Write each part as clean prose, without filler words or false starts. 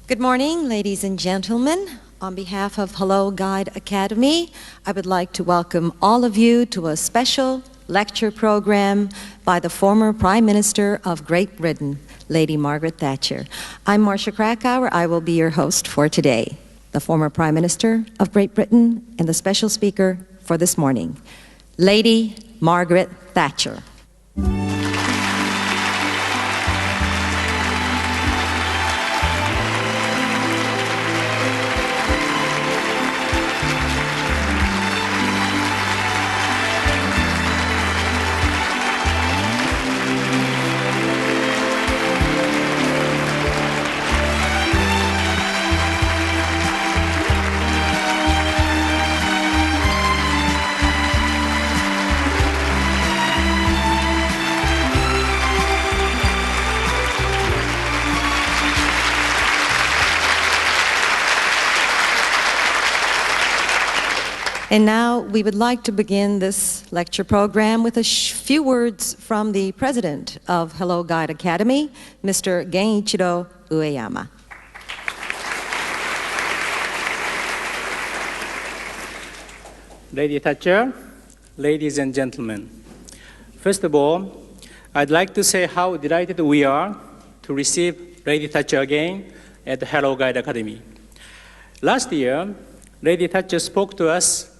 Good morning, ladies and gentlemen. On behalf of Hello Guide Academy, I would like to welcome all of you to a special lecture program by the former Prime Minister of Great Britain, Lady Margaret Thatcher. I'm Marcia Krakauer. I will be your host for today, the former Prime Minister of Great Britain and the special speaker for this morning, Lady Margaret Thatcher. And now we would like to begin this lecture program with a few words from the president of Hello Guide Academy, Mr. Genichiro Ueyama. Lady Thatcher, ladies and gentlemen, first of all, I'd like to say how delighted we are to receive Lady Thatcher again at the Hello Guide Academy. Last year, Lady Thatcher spoke to us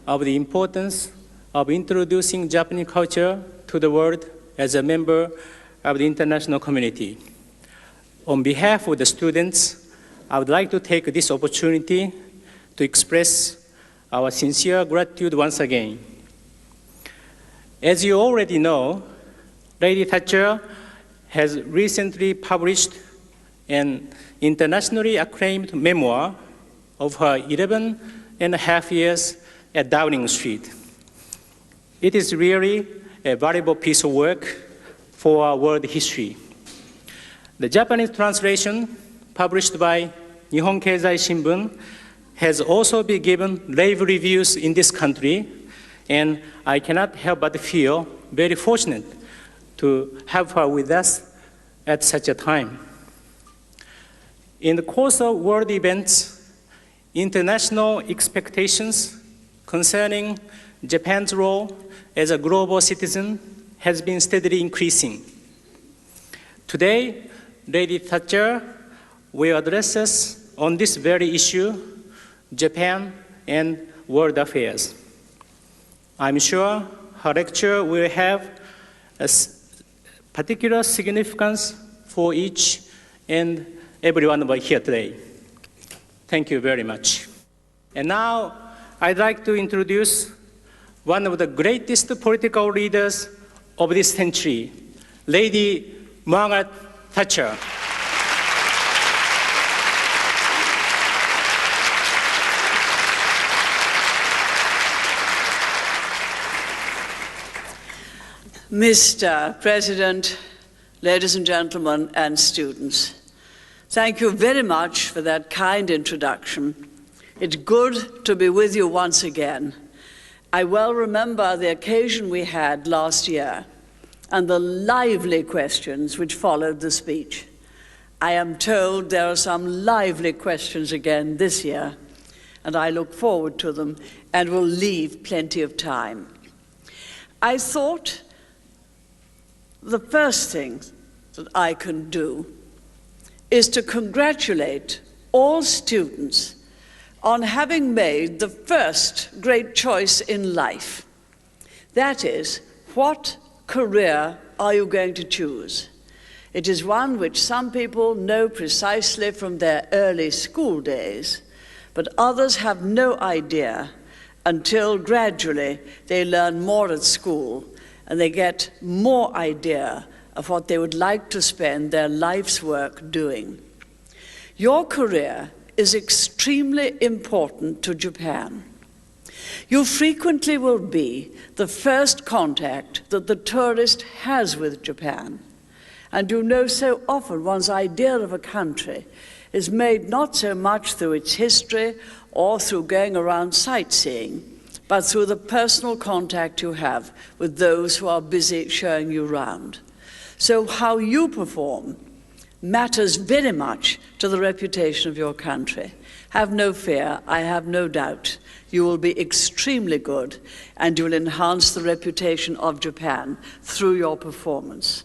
of the importance of introducing Japanese culture to the world as a member of the international community. On behalf of the students, I would like to take this opportunity to express our sincere gratitude once again. As you already know, Lady Thatcher has recently published an internationally acclaimed memoir of her 11 and a half years at Downing Street. It is really a valuable piece of work for our world history. The Japanese translation, published by Nihon Keizai Shimbun, has also been given rave reviews in this country, and I cannot help but feel very fortunate to have her with us at such a time. In the course of world events, international expectations concerning Japan's role as a global citizen has been steadily increasing. Today, Lady Thatcher will address us on this very issue, Japan and world affairs. I'm sure her lecture will have a particular significance for each and every one of us here today. Thank you very much. And now, I'd like to introduce one of the greatest political leaders of this century, Lady Margaret Thatcher. Mr. President, ladies and gentlemen, and students, thank you very much for that kind introduction. It's good to be with you once again. I well remember the occasion we had last year and the lively questions which followed the speech. I am told there are some lively questions again this year, and I look forward to them and will leave plenty of time. I thought the first thing that I can do is to congratulate all students on having made the first great choice in life. That is, what career are you going to choose? It is one which some people know precisely from their early school days, but others have no idea until gradually they learn more at school and they get more idea of what they would like to spend their life's work doing. Your career is extremely important to Japan. You frequently will be the first contact that the tourist has with Japan. And you know so often one's idea of a country is made not so much through its history or through going around sightseeing, but through the personal contact you have with those who are busy showing you round. So how you perform matters very much to the reputation of your country. Have no fear, I have no doubt. You will be extremely good, and you will enhance the reputation of Japan through your performance.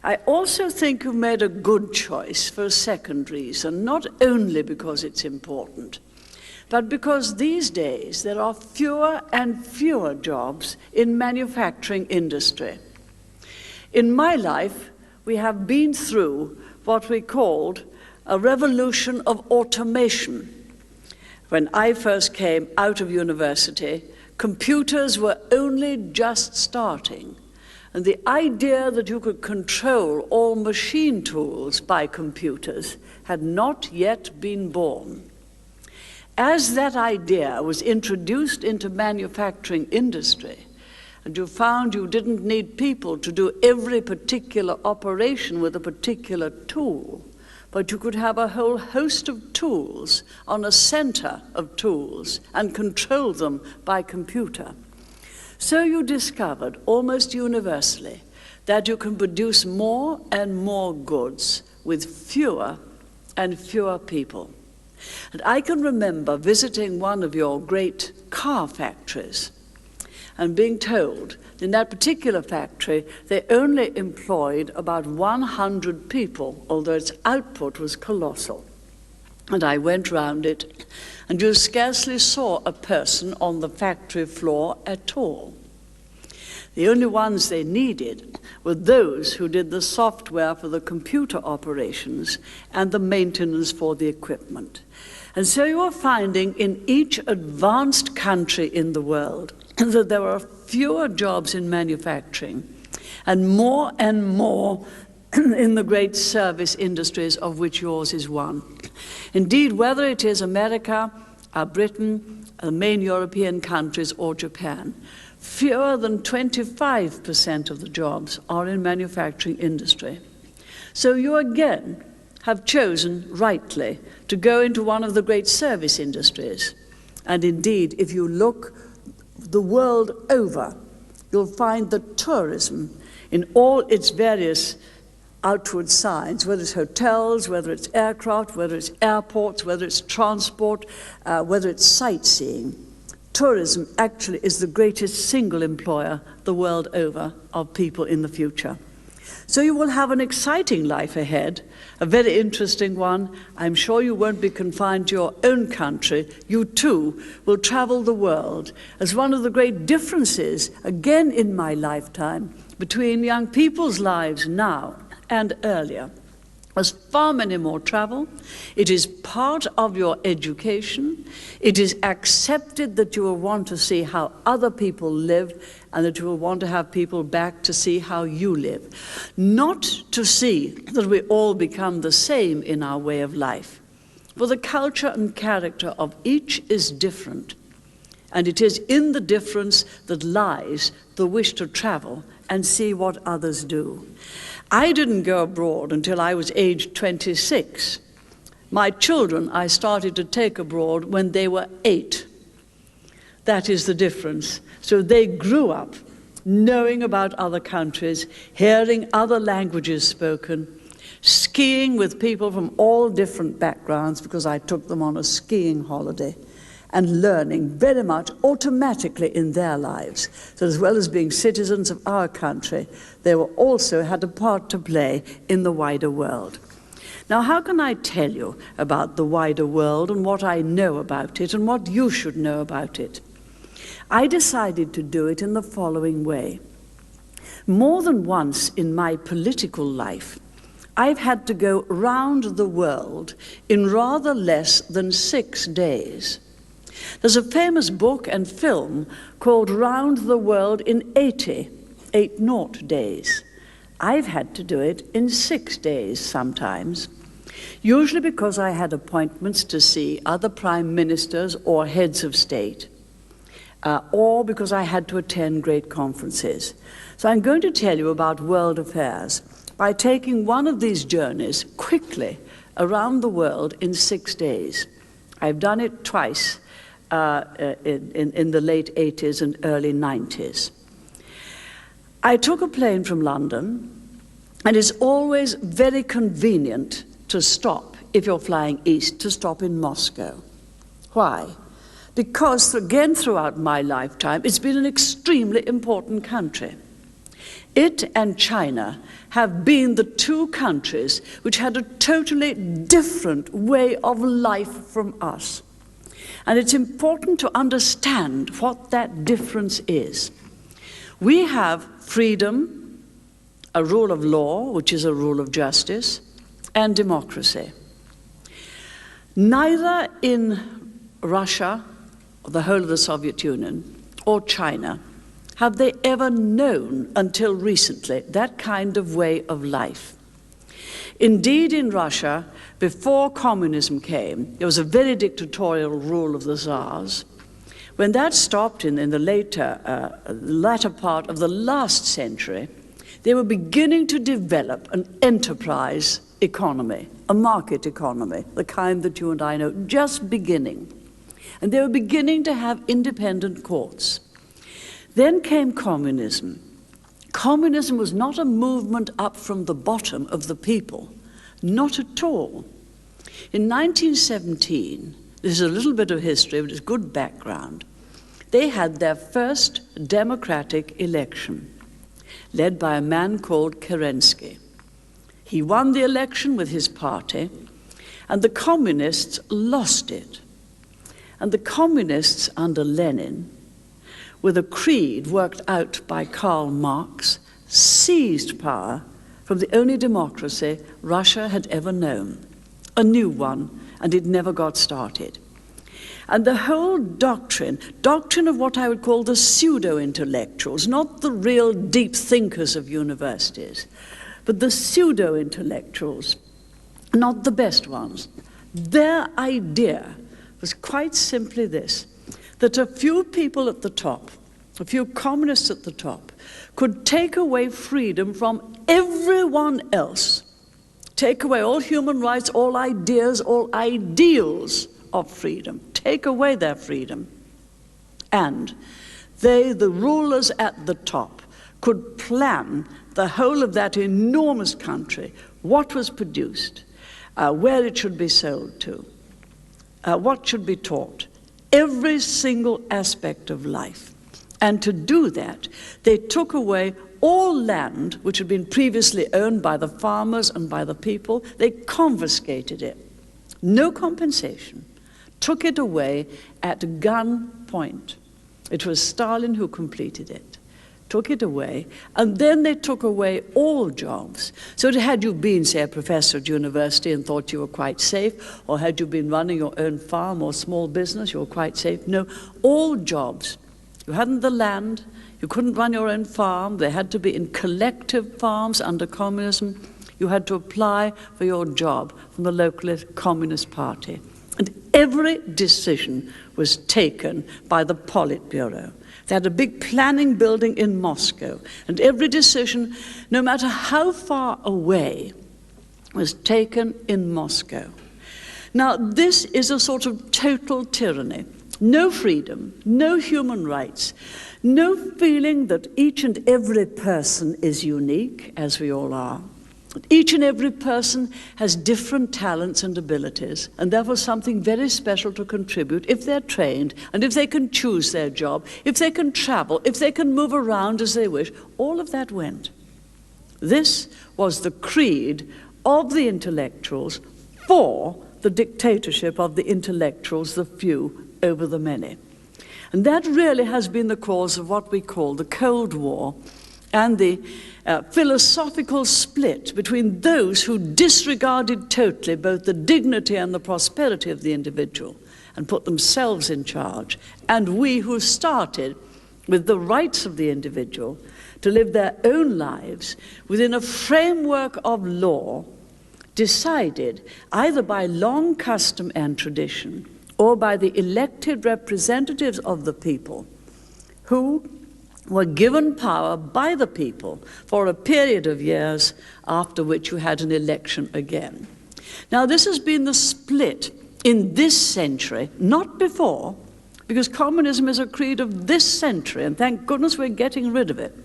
I also think you've made a good choice for a second reason, not only because it's important, but because these days there are fewer and fewer jobs in manufacturing industry. In my life, we have been through what we called a revolution of automation. When I first came out of university, computers were only just starting, and the idea that you could control all machine tools by computers had not yet been born. As that idea was introduced into manufacturing industry, and you found you didn't need people to do every particular operation with a particular tool, but you could have a whole host of tools on a center of tools and control them by computer. So you discovered almost universally that you can produce more and more goods with fewer and fewer people. And I can remember visiting one of your great car factories and being told in that particular factory they only employed about 100 people, although its output was colossal. And I went round it, and you scarcely saw a person on the factory floor at all. The only ones they needed were those who did the software for the computer operations and the maintenance for the equipment. And so you are finding in each advanced country in the world that there are fewer jobs in manufacturing and more in the great service industries, of which yours is one. Indeed, whether it is America, Britain, the main European countries, or Japan, fewer than 25% of the jobs are in manufacturing industry. So you again have chosen rightly to go into one of the great service industries. And indeed, if you look the world over, you'll find that tourism in all its various outward signs, whether it's hotels, whether it's aircraft, whether it's airports, whether it's transport, whether it's sightseeing, tourism actually is the greatest single employer the world over of people in the future. So you will have an exciting life ahead, a very interesting one. I'm sure you won't be confined to your own country. You too will travel the world. As one of the great differences, again in my lifetime, between young people's lives now and earlier, was far many more travel. It is part of your education. It is accepted that you will want to see how other people live and that you will want to have people back to see how you live. Not to see that we all become the same in our way of life. For the culture and character of each is different. And it is in the difference that lies the wish to travel and see what others do. I didn't go abroad until I was aged 26. My children I started to take abroad when they were 8. That is the difference. So they grew up knowing about other countries, hearing other languages spoken, skiing with people from all different backgrounds because I took them on a skiing holiday, and learning very much automatically in their lives. So as well as being citizens of our country, they were also had a part to play in the wider world. Now, how can I tell you about the wider world and what I know about it and what you should know about it? I decided to do it in the following way. More than once in my political life, I've had to go round the world in rather less than 6 days. There's a famous book and film called Round the World in 80 days. I've had to do it in 6 days sometimes, usually because I had appointments to see other prime ministers or heads of state, or because I had to attend great conferences. So I'm going to tell you about world affairs by taking one of these journeys quickly around the world in 6 days. I've done it twice. In the late 80s and early 90s. I took a plane from London And it's always very convenient to stop, if you're flying east, to stop in Moscow. Why? Because, again, throughout my lifetime, it's been an extremely important country. It and China have been the two countries which had a totally different way of life from us. And it's important to understand what that difference is. We have freedom, a rule of law, which is a rule of justice, and democracy. Neither in Russia, or the whole of the Soviet Union, or China, have they ever known until recently that kind of way of life. Indeed, in Russia, before communism came, there was a very dictatorial rule of the Tsars. When that stopped in the latter part of the last century, they were beginning to develop an enterprise economy, a market economy, the kind that you and I know, just beginning. And they were beginning to have independent courts. Then came communism. Communism was not a movement up from the bottom of the people, not at all. In 1917, this is a little bit of history, but it's good background, they had their first democratic election, led by a man called Kerensky. He won the election with his party, and the communists lost it. And the communists under Lenin, with a creed worked out by Karl Marx, seized power from the only democracy Russia had ever known, a new one, and it never got started. And the whole doctrine of what I would call the pseudo-intellectuals, not the real deep thinkers of universities, but the pseudo-intellectuals, not the best ones, their idea was quite simply this, that a few people at the top, a few communists at the top, could take away freedom from everyone else, take away all human rights, all ideas, all ideals of freedom, take away their freedom. And they, the rulers at the top, could plan the whole of that enormous country, what was produced, where it should be sold to, what should be taught, every single aspect of life. And to do that, they took away all land which had been previously owned by the farmers and by the people. They confiscated it. No compensation. Took it away at gunpoint. It was Stalin who completed it. Took it away, and then they took away all jobs. So had you been, say, a professor at university and thought you were quite safe, or had you been running your own farm or small business, you were quite safe. No, all jobs. You hadn't the land, you couldn't run your own farm, they had to be in collective farms under communism. You had to apply for your job from the local Communist Party. And every decision was taken by the Politburo. They had a big planning building in Moscow, and every decision, no matter how far away, was taken in Moscow. Now, this is a sort of total tyranny. No freedom, no human rights, no feeling that each and every person is unique, as we all are. Each and every person has different talents and abilities, and therefore something very special to contribute if they're trained, and if they can choose their job, if they can travel, if they can move around as they wish. All of that went. This was the creed of the intellectuals for the dictatorship of the intellectuals, the few, over the many. And that really has been the cause of what we call the Cold War and the philosophical split between those who disregarded totally both the dignity and the prosperity of the individual and put themselves in charge, and we who started with the rights of the individual to live their own lives within a framework of law decided either by long custom and tradition or by the elected representatives of the people who were given power by the people for a period of years, after which you had an election again. Now, this has been the split in this century, not before, because communism is a creed of this century, and thank goodness we're getting rid of it.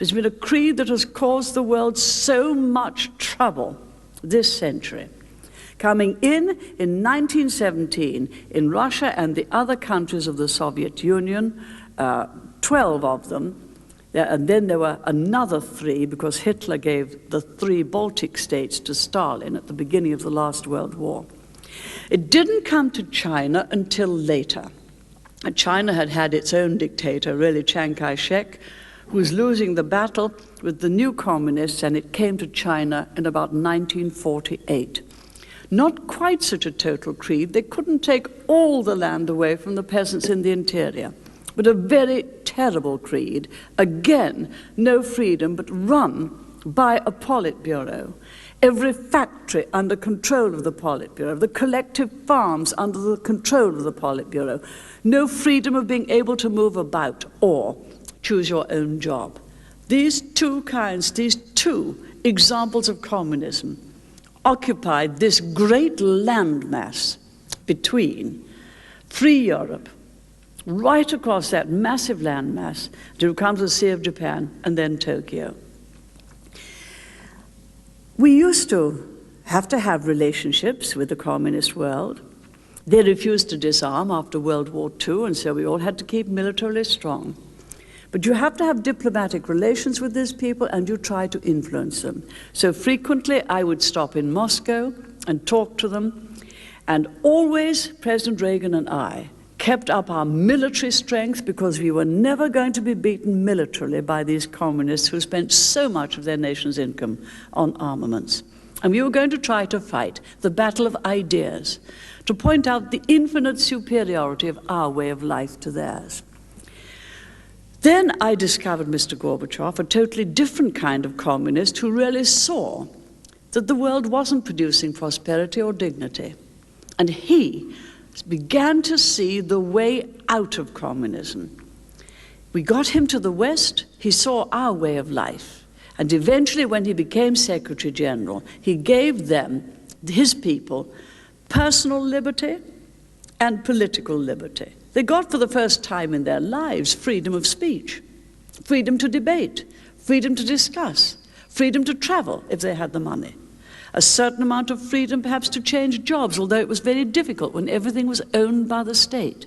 It's been a creed that has caused the world so much trouble this century. Coming in 1917, in Russia and the other countries of the Soviet Union, 12 of them, and then there were another 3 because Hitler gave the 3 Baltic states to Stalin at the beginning of the last World War. It didn't come to China until later. China had had its own dictator, really Chiang Kai-shek, who was losing the battle with the new communists, and it came to China in about 1948. Not quite such a total creed. They couldn't take all the land away from the peasants in the interior, but a very terrible creed. Again, no freedom, but run by a Politburo. Every factory under control of the Politburo, the collective farms under the control of the Politburo. No freedom of being able to move about or choose your own job. These two examples of communism occupied this great landmass between free Europe, right across that massive landmass to come to the Sea of Japan and then Tokyo. We used to have relationships with the communist world. They refused to disarm after World War II, and so we all had to keep militarily strong. But you have to have diplomatic relations with these people, and you try to influence them. So frequently I would stop in Moscow and talk to them, and always President Reagan and I kept up our military strength because we were never going to be beaten militarily by these communists who spent so much of their nation's income on armaments. And we were going to try to fight the battle of ideas, to point out the infinite superiority of our way of life to theirs. Then I discovered Mr. Gorbachev, a totally different kind of communist who really saw that the world wasn't producing prosperity or dignity. And he began to see the way out of communism. We got him to the West, he saw our way of life. And eventually, when he became Secretary General, he gave them, his people, personal liberty and political liberty. They got for the first time in their lives freedom of speech, freedom to debate, freedom to discuss, freedom to travel if they had the money. A certain amount of freedom perhaps to change jobs, although it was very difficult when everything was owned by the state.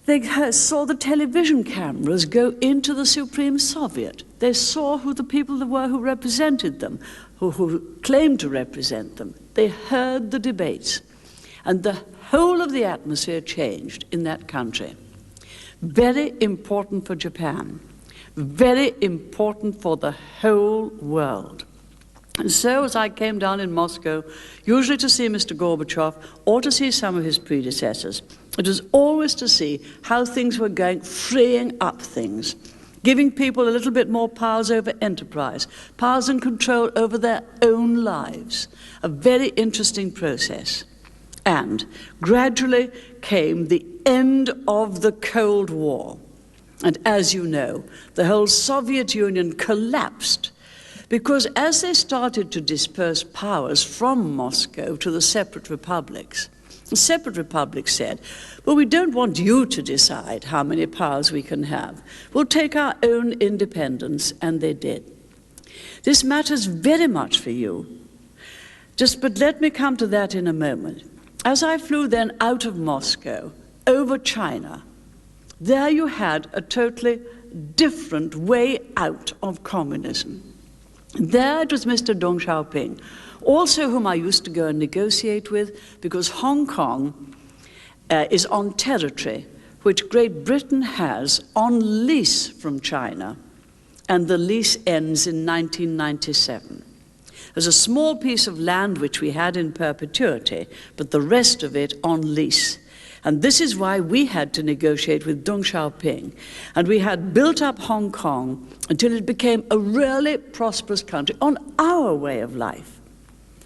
They saw the television cameras go into the Supreme Soviet. They saw who the people were who represented them, who claimed to represent them. They heard the debates. And the whole of the atmosphere changed in that country. Very important for Japan. Very important for the whole world. And so as I came down in Moscow, usually to see Mr. Gorbachev or to see some of his predecessors, it was always to see how things were going, freeing up things, giving people a little bit more powers over enterprise, powers and control over their own lives. A very interesting process. And gradually came the end of the Cold War. And as you know, the whole Soviet Union collapsed because as they started to disperse powers from Moscow to the separate republics said, well, we don't want you to decide how many powers we can have. We'll take our own independence, and they did. This matters very much for you. But let me come to that in a moment. As I flew then out of Moscow, over China, there you had a totally different way out of communism. There it was Mr. Deng Xiaoping, also whom I used to go and negotiate with, because Hong Kong is on territory which Great Britain has on lease from China, and the lease ends in 1997. There's a small piece of land which we had in perpetuity, but the rest of it on lease. And this is why we had to negotiate with Deng Xiaoping. And we had built up Hong Kong until it became a really prosperous country on our way of life.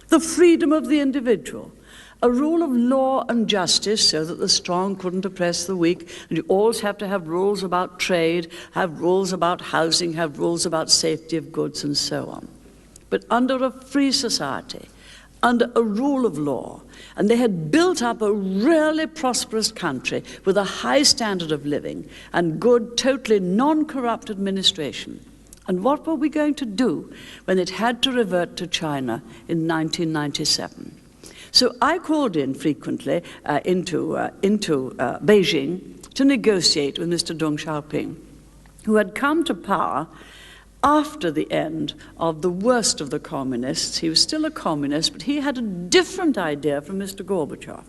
The freedom of the individual, a rule of law and justice so that the strong couldn't oppress the weak, and you always have to have rules about trade, have rules about housing, have rules about safety of goods and so on. But under a free society, under a rule of law, and they had built up a really prosperous country with a high standard of living and good, totally non-corrupt administration. And what were we going to do when it had to revert to China in 1997? So I called in frequently into Beijing to negotiate with Mr. Deng Xiaoping, who had come to power after the end of the worst of the communists. He was still a communist, but he had a different idea from Mr. Gorbachev.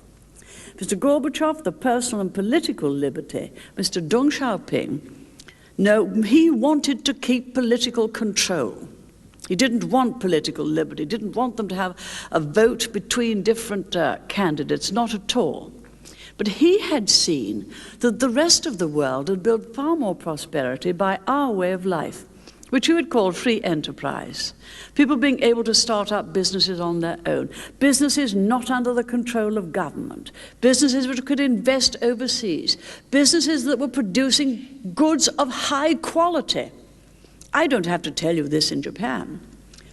Mr. Gorbachev, the personal and political liberty. Mr. Deng Xiaoping, no, he wanted to keep political control. He didn't want political liberty, didn't want them to have a vote between different candidates, not at all. But he had seen that the rest of the world had built far more prosperity by our way of life, which he would call free enterprise. People being able to start up businesses on their own, businesses not under the control of government, businesses which could invest overseas, businesses that were producing goods of high quality. I don't have to tell you this in Japan.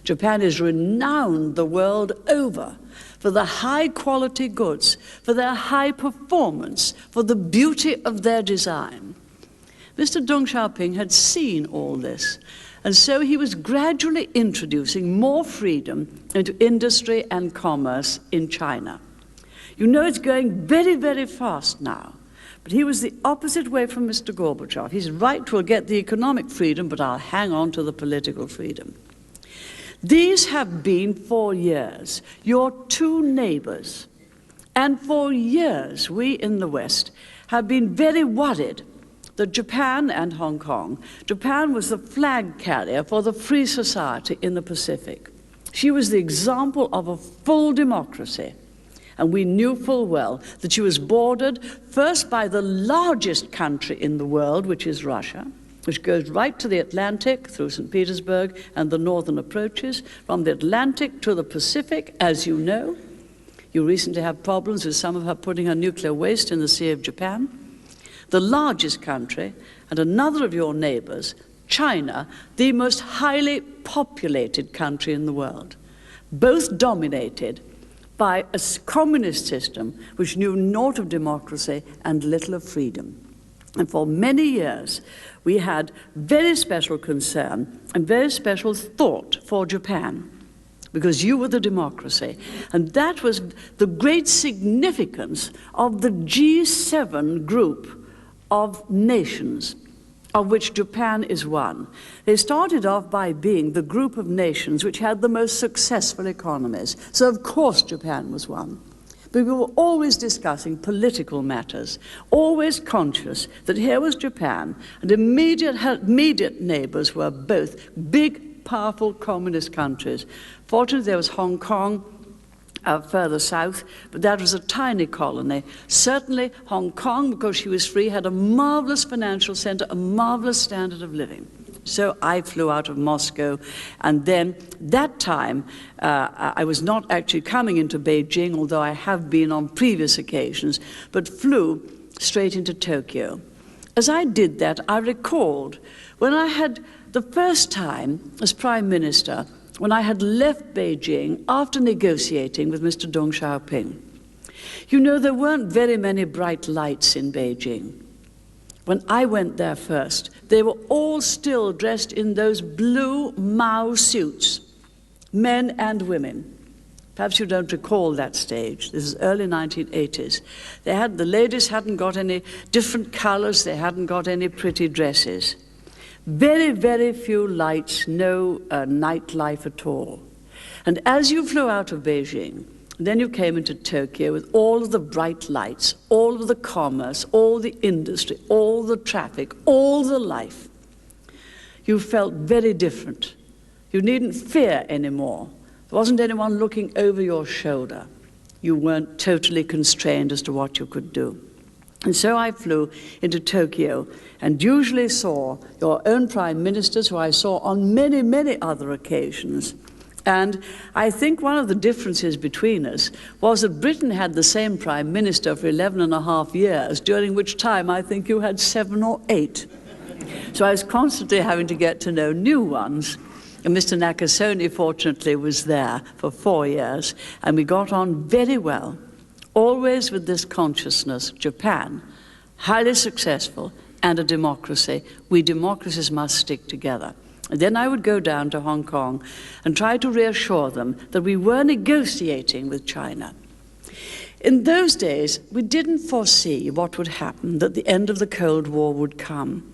Japan is renowned the world over for the high quality goods, for their high performance, for the beauty of their design. Mr. Deng Xiaoping had seen all this, and so he was gradually introducing more freedom into industry and commerce in China. You know, it's going very, very fast now. But he was the opposite way from Mr. Gorbachev. He's right, we'll get the economic freedom, but I'll hang on to the political freedom. These have been for years your two neighbors. And for years, we in the West have been very worried that Japan and Hong Kong, Japan was the flag carrier for the free society in the Pacific. She was the example of a full democracy. And we knew full well that she was bordered first by the largest country in the world, which is Russia, which goes right to the Atlantic through St. Petersburg and the northern approaches, from the Atlantic to the Pacific, as you know. You recently have problems with some of her putting her nuclear waste in the Sea of Japan. The largest country, and another of your neighbors, China, the most highly populated country in the world, both dominated by a communist system which knew naught of democracy and little of freedom. And for many years, we had very special concern and very special thought for Japan, because you were the democracy. And that was the great significance of the G7 group of nations, of which Japan is one. They started off by being the group of nations which had the most successful economies. So of course Japan was one. But we were always discussing political matters, always conscious that here was Japan, and immediate neighbors were both big, powerful communist countries. Fortunately, there was Hong Kong, further south, but that was a tiny colony. Certainly Hong Kong, because she was free, had a marvelous financial center, a marvelous standard of living. So I flew out of Moscow, and then that time I was not actually coming into Beijing, although I have been on previous occasions, but flew straight into Tokyo. As I did that, I recalled when I had the first time as Prime Minister, when I had left Beijing after negotiating with Mr. Deng Xiaoping. You know, there weren't very many bright lights in Beijing. When I went there first, they were all still dressed in those blue Mao suits, men and women. Perhaps you don't recall that stage. This is early 1980s. The ladies hadn't got any different colors, they hadn't got any pretty dresses. Very, very few lights, no nightlife at all. And as you flew out of Beijing, then you came into Tokyo with all of the bright lights, all of the commerce, all the industry, all the traffic, all the life. You felt very different. You needn't fear anymore. There wasn't anyone looking over your shoulder. You weren't totally constrained as to what you could do. And so I flew into Tokyo and usually saw your own prime ministers, who I saw on many, many other occasions. And I think one of the differences between us was that Britain had the same prime minister for 11 and a half years, during which time I think you had 7 or 8. So I was constantly having to get to know new ones. And Mr. Nakasone, fortunately, was there for 4 years, and we got on very well. Always with this consciousness, Japan, highly successful and a democracy. We democracies must stick together. And then I would go down to Hong Kong and try to reassure them that we were negotiating with China. In those days, we didn't foresee what would happen, that the end of the Cold War would come.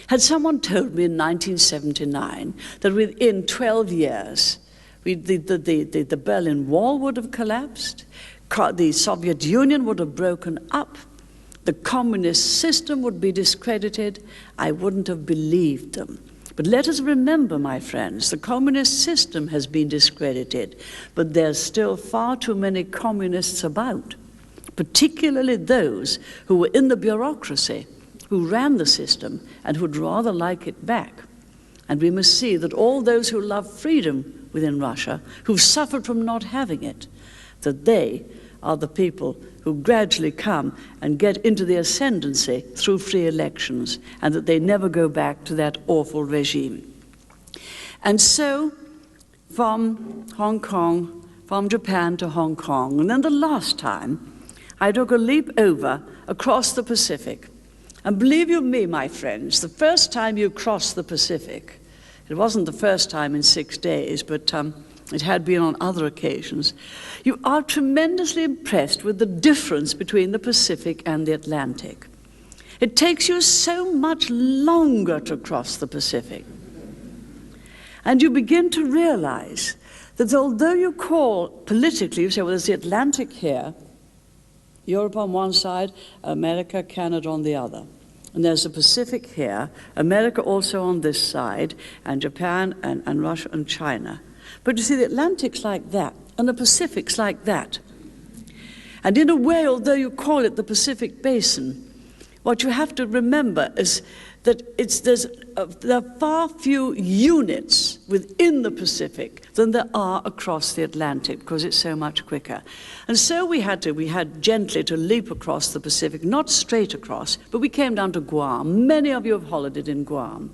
Had someone told me in 1979 that within 12 years, the Berlin Wall would have collapsed, the Soviet Union would have broken up, the communist system would be discredited, I wouldn't have believed them. But let us remember, my friends, the communist system has been discredited, but there's still far too many communists about, particularly those who were in the bureaucracy, who ran the system and who'd rather like it back. And we must see that all those who love freedom within Russia, who've suffered from not having it, that they are the people who gradually come and get into the ascendancy through free elections, and that they never go back to that awful regime. And so, from Hong Kong, from Japan to Hong Kong, and then the last time, I took a leap over across the Pacific. And believe you me, my friends, the first time you cross the Pacific, it wasn't the first time in 6 days, but it had been on other occasions, you are tremendously impressed with the difference between the Pacific and the Atlantic. It takes you so much longer to cross the Pacific. And you begin to realize that although you call politically, you say, well, there's the Atlantic here, Europe on one side, America, Canada on the other. And there's the Pacific here, America also on this side, and Japan and Russia and China. But you see, the Atlantic's like that, and the Pacific's like that. And in a way, although you call it the Pacific Basin, what you have to remember is that there are far few units within the Pacific than there are across the Atlantic, because it's so much quicker. And so we had gently to leap across the Pacific, not straight across, but we came down to Guam. Many of you have holidayed in Guam.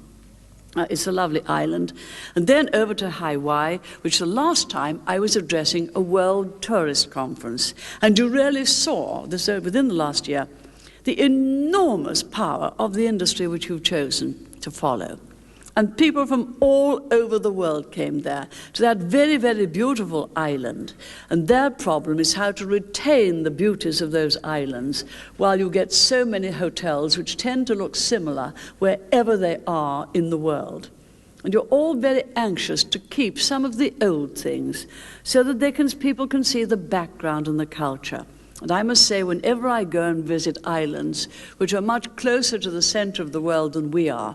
It's a lovely island. And then over to Hawaii, which the last time I was addressing a World Tourist Conference. And you really saw, this within the last year, the enormous power of the industry which you've chosen to follow. And people from all over the world came there to that very, very beautiful island. And their problem is how to retain the beauties of those islands while you get so many hotels which tend to look similar wherever they are in the world. And you're all very anxious to keep some of the old things so that people can see the background and the culture. And I must say, whenever I go and visit islands which are much closer to the center of the world than we are,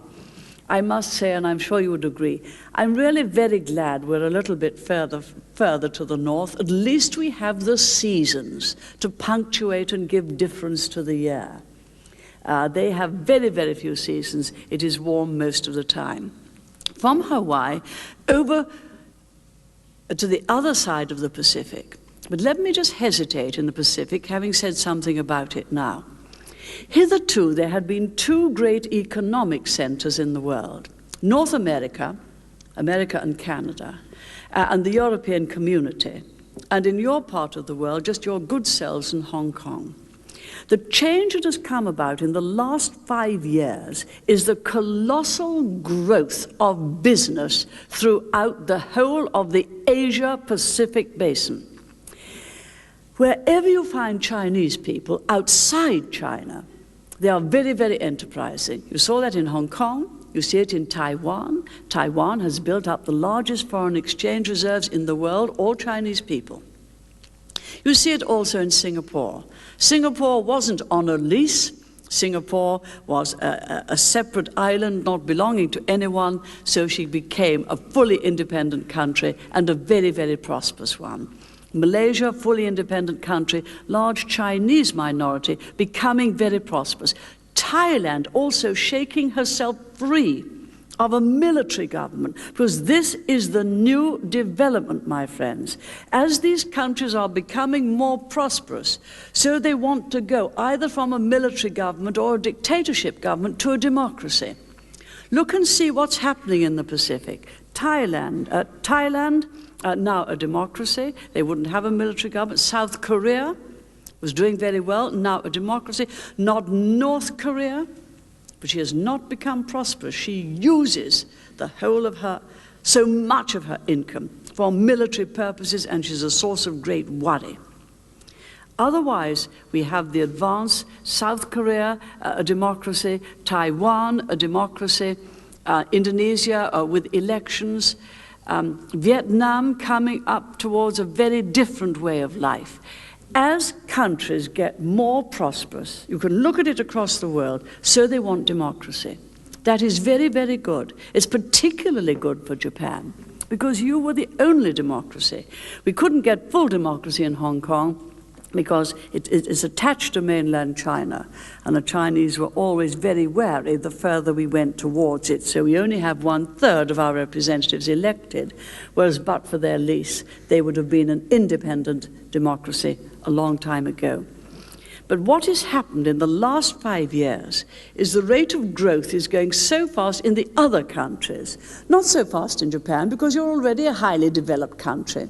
I must say, and I'm sure you would agree, I'm really very glad we're a little bit further to the north. At least we have the seasons to punctuate and give difference to the year. They have very, very few seasons. It is warm most of the time. From Hawaii over to the other side of the Pacific. But let me just hesitate in the Pacific, having said something about it now. Hitherto, there had been two great economic centers in the world, North America, America and Canada, and the European community, and in your part of the world, just your good selves in Hong Kong. The change that has come about in the last 5 years is the colossal growth of business throughout the whole of the Asia-Pacific basin. Wherever you find Chinese people outside China, they are very, very enterprising. You saw that in Hong Kong. You see it in Taiwan. Taiwan has built up the largest foreign exchange reserves in the world, all Chinese people. You see it also in Singapore. Singapore wasn't on a lease. Singapore was a separate island not belonging to anyone, so she became a fully independent country and a very, very prosperous one. Malaysia, fully independent country, large Chinese minority, becoming very prosperous. Thailand also shaking herself free of a military government, because this is the new development, my friends. As these countries are becoming more prosperous, so they want to go either from a military government or a dictatorship government to a democracy. Look and see what's happening in the Pacific. Thailand, now a democracy. They wouldn't have a military government. South Korea was doing very well, now a democracy. Not North Korea, but she has not become prosperous. She uses the whole of her, so much of her income for military purposes, and she's a source of great worry. Otherwise, we have the advanced South Korea, a democracy, Taiwan, a democracy, Indonesia with elections, Vietnam coming up towards a very different way of life. As countries get more prosperous, you can look at it across the world, so they want democracy. That is very, very good. It's particularly good for Japan, because you were the only democracy. We couldn't get full democracy in Hong Kong because it is attached to mainland China, and the Chinese were always very wary the further we went towards it. So we only have 1/3 of our representatives elected, whereas but for their lease, they would have been an independent democracy a long time ago. But what has happened in the last 5 years is the rate of growth is going so fast in the other countries, not so fast in Japan because you're already a highly developed country.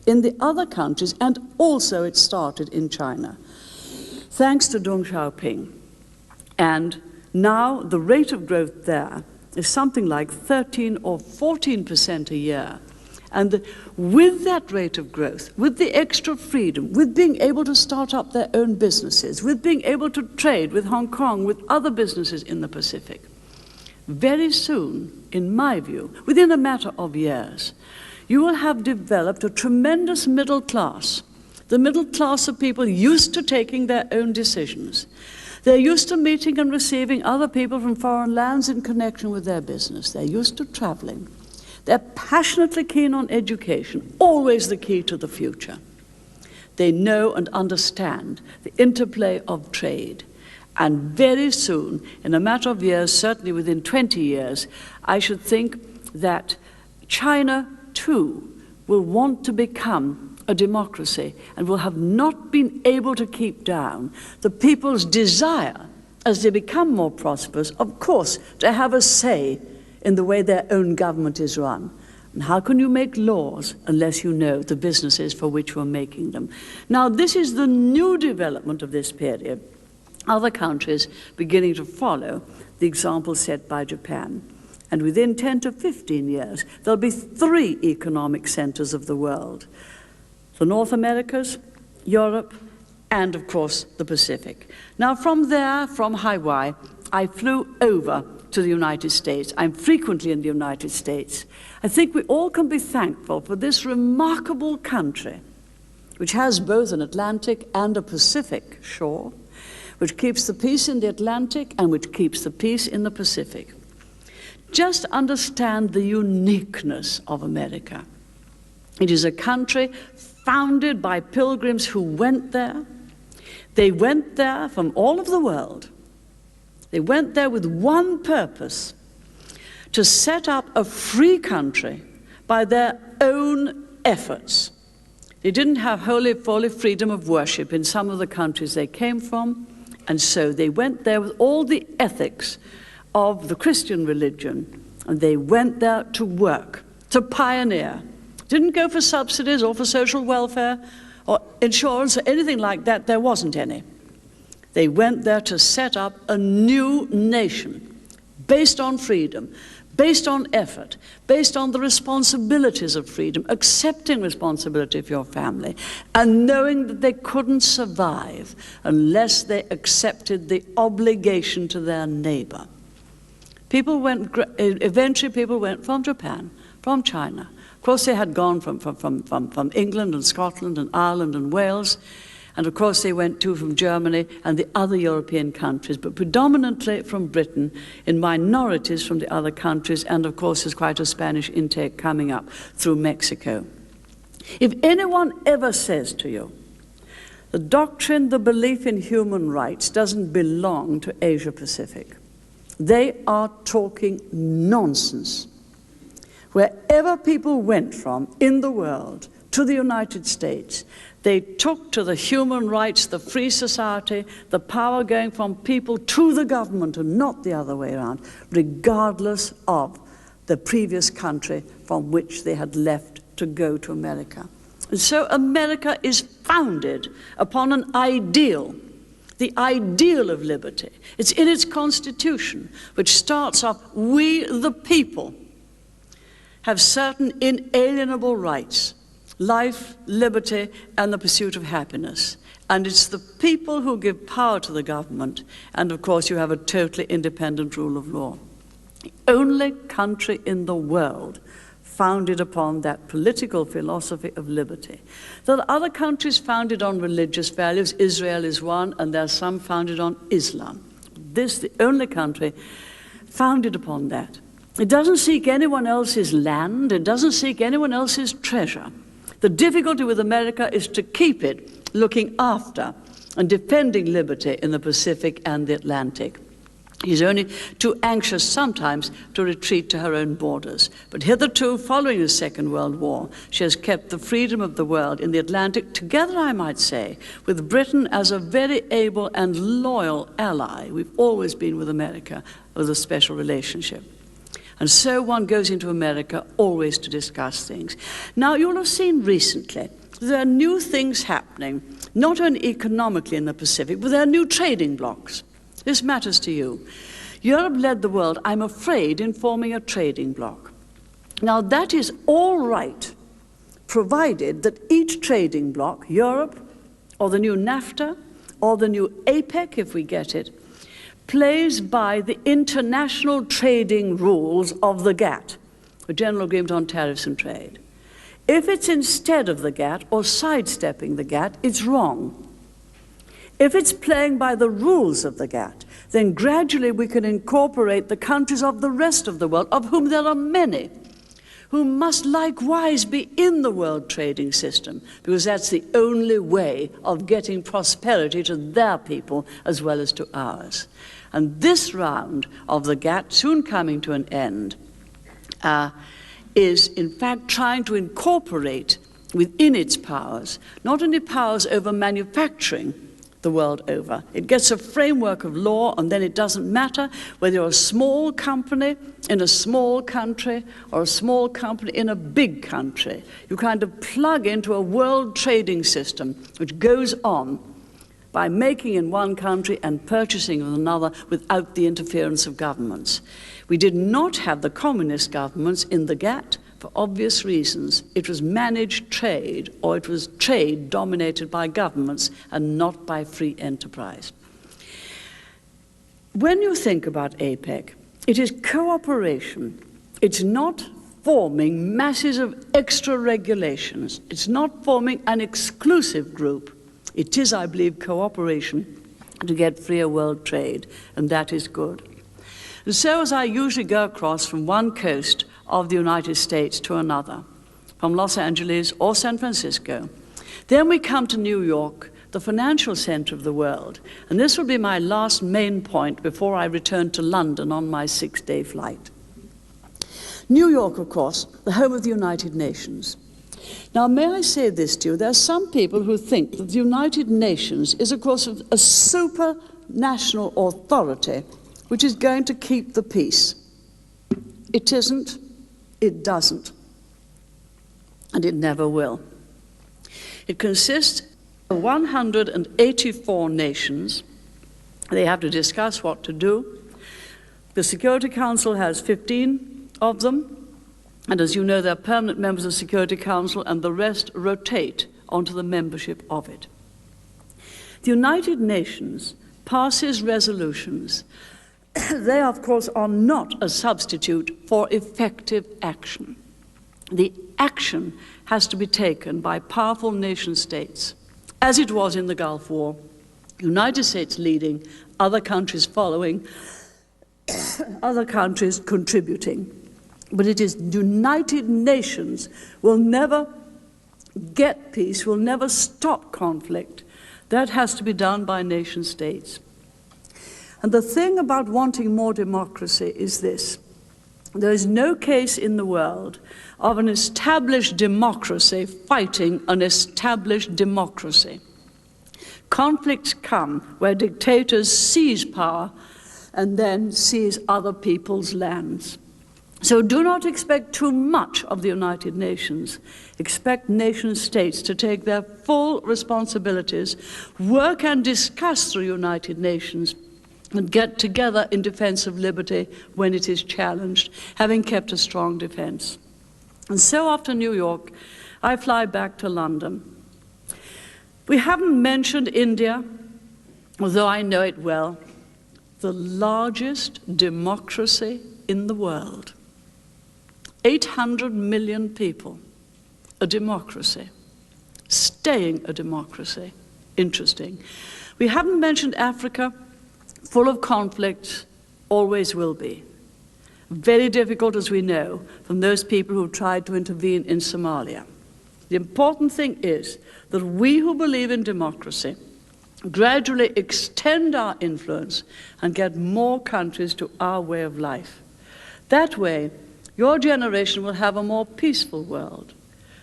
In the other countries, and also it started in China, thanks to Deng Xiaoping. And now the rate of growth there is something like 13 or 14% a year. And with that rate of growth, with the extra freedom, with being able to start up their own businesses, with being able to trade with Hong Kong, with other businesses in the Pacific, very soon, in my view, within a matter of years, you will have developed a tremendous middle class, the middle class of people used to taking their own decisions. They're used to meeting and receiving other people from foreign lands in connection with their business. They're used to traveling. They're passionately keen on education, always the key to the future. They know and understand the interplay of trade. And very soon, in a matter of years, certainly within 20 years, I should think that China too will want to become a democracy and will have not been able to keep down the people's desire, as they become more prosperous, of course, to have a say in the way their own government is run. And how can you make laws unless you know the businesses for which we're making them? Now, this is the new development of this period. Other countries beginning to follow the example set by Japan. And within 10 to 15 years, there'll be 3 economic centers of the world: the North Americas, Europe, and of course, the Pacific. Now, from there, from Hawaii, I flew over to the United States. I'm frequently in the United States. I think we all can be thankful for this remarkable country, which has both an Atlantic and a Pacific shore, which keeps the peace in the Atlantic and which keeps the peace in the Pacific. Just understand the uniqueness of America. It is a country founded by pilgrims who went there. They went there from all over the world. They went there with one purpose: to set up a free country by their own efforts. They didn't have wholly freedom of worship in some of the countries they came from, and so they went there with all the ethics of the Christian religion, and they went there to work, to pioneer. Didn't go for subsidies or for social welfare or insurance or anything like that. There wasn't any. They went there to set up a new nation based on freedom, based on effort, based on the responsibilities of freedom, accepting responsibility for your family, and knowing that they couldn't survive unless they accepted the obligation to their neighbor. Eventually people went from Japan, from China. Of course, they had gone from England and Scotland and Ireland and Wales, and of course they went too from Germany and the other European countries, but predominantly from Britain, in minorities from the other countries, and of course there's quite a Spanish intake coming up through Mexico. If anyone ever says to you, the doctrine, the belief in human rights doesn't belong to Asia Pacific, they are talking nonsense. Wherever people went from in the world to the United States, they took to the human rights, the free society, the power going from people to the government and not the other way around, regardless of the previous country from which they had left to go to America. And so America is founded upon an ideal the ideal of liberty. It's in its constitution, which starts off, we the people have certain inalienable rights, life, liberty, and the pursuit of happiness. And it's the people who give power to the government, and of course you have a totally independent rule of law. The only country in the world founded upon that political philosophy of liberty. There are other countries founded on religious values. Israel is one, and there are some founded on Islam. This, the only country founded upon that. It doesn't seek anyone else's land. It doesn't seek anyone else's treasure. The difficulty with America is to keep it looking after and defending liberty in the Pacific and the Atlantic. She's only too anxious sometimes to retreat to her own borders. But hitherto, following the Second World War, she has kept the freedom of the world in the Atlantic together, I might say, with Britain as a very able and loyal ally. We've always been with America with a special relationship. And so one goes into America always to discuss things. Now, you'll have seen recently there are new things happening, not only economically in the Pacific, but there are new trading blocs. This matters to you. Europe led the world, I'm afraid, in forming a trading bloc. Now, that is all right, provided that each trading bloc, Europe, or the new NAFTA, or the new APEC, if we get it, plays by the international trading rules of the GATT, the General Agreement on Tariffs and Trade. If it's instead of the GATT or sidestepping the GATT, it's wrong. If it's playing by the rules of the GATT, then gradually we can incorporate the countries of the rest of the world, of whom there are many, who must likewise be in the world trading system, because that's the only way of getting prosperity to their people as well as to ours. And this round of the GATT, soon coming to an end, is in fact trying to incorporate within its powers, not only powers over manufacturing the world over. It gets a framework of law, and then it doesn't matter whether you're a small company in a small country or a small company in a big country. You kind of plug into a world trading system which goes on by making in one country and purchasing in another without the interference of governments. We did not have the communist governments in the GATT for obvious reasons. It was managed trade, or it was trade dominated by governments and not by free enterprise. When you think about APEC, it is cooperation. It's not forming masses of extra regulations. It's not forming an exclusive group. It is, I believe, cooperation to get freer world trade, and that is good. And so as I usually go across from one coast of the United States to another, from Los Angeles or San Francisco, then we come to New York, the financial center of the world. And this will be my last main point before I return to London on my 6-day flight. New York, of course, the home of the United Nations. Now, may I say this to you? There are some people who think that the United Nations is, of course, a supranational authority which is going to keep the peace. It isn't, it doesn't, and it never will. It consists of 184 nations. They have to discuss what to do. The Security Council has 15 of them, and as you know, they're permanent members of the Security Council, and the rest rotate onto the membership of it. The United Nations passes resolutions. They, of course, are not a substitute for effective action. The action has to be taken by powerful nation states, as it was in the Gulf War, United States leading, other countries following, other countries contributing. But it is United Nations will never get peace, will never stop conflict. That has to be done by nation states. And the thing about wanting more democracy is this. There is no case in the world of an established democracy fighting an established democracy. Conflicts come where dictators seize power and then seize other people's lands. So do not expect too much of the United Nations. Expect nation states to take their full responsibilities, work and discuss through United Nations, and get together in defense of liberty when it is challenged, having kept a strong defense. And so after New York, I fly back to London. We haven't mentioned India, although I know it well, the largest democracy in the world. 800 million people, a democracy, staying a democracy. Interesting. We haven't mentioned Africa, full of conflicts, always will be. Very difficult, as we know, from those people who tried to intervene in Somalia. The important thing is that we who believe in democracy gradually extend our influence and get more countries to our way of life. That way, your generation will have a more peaceful world.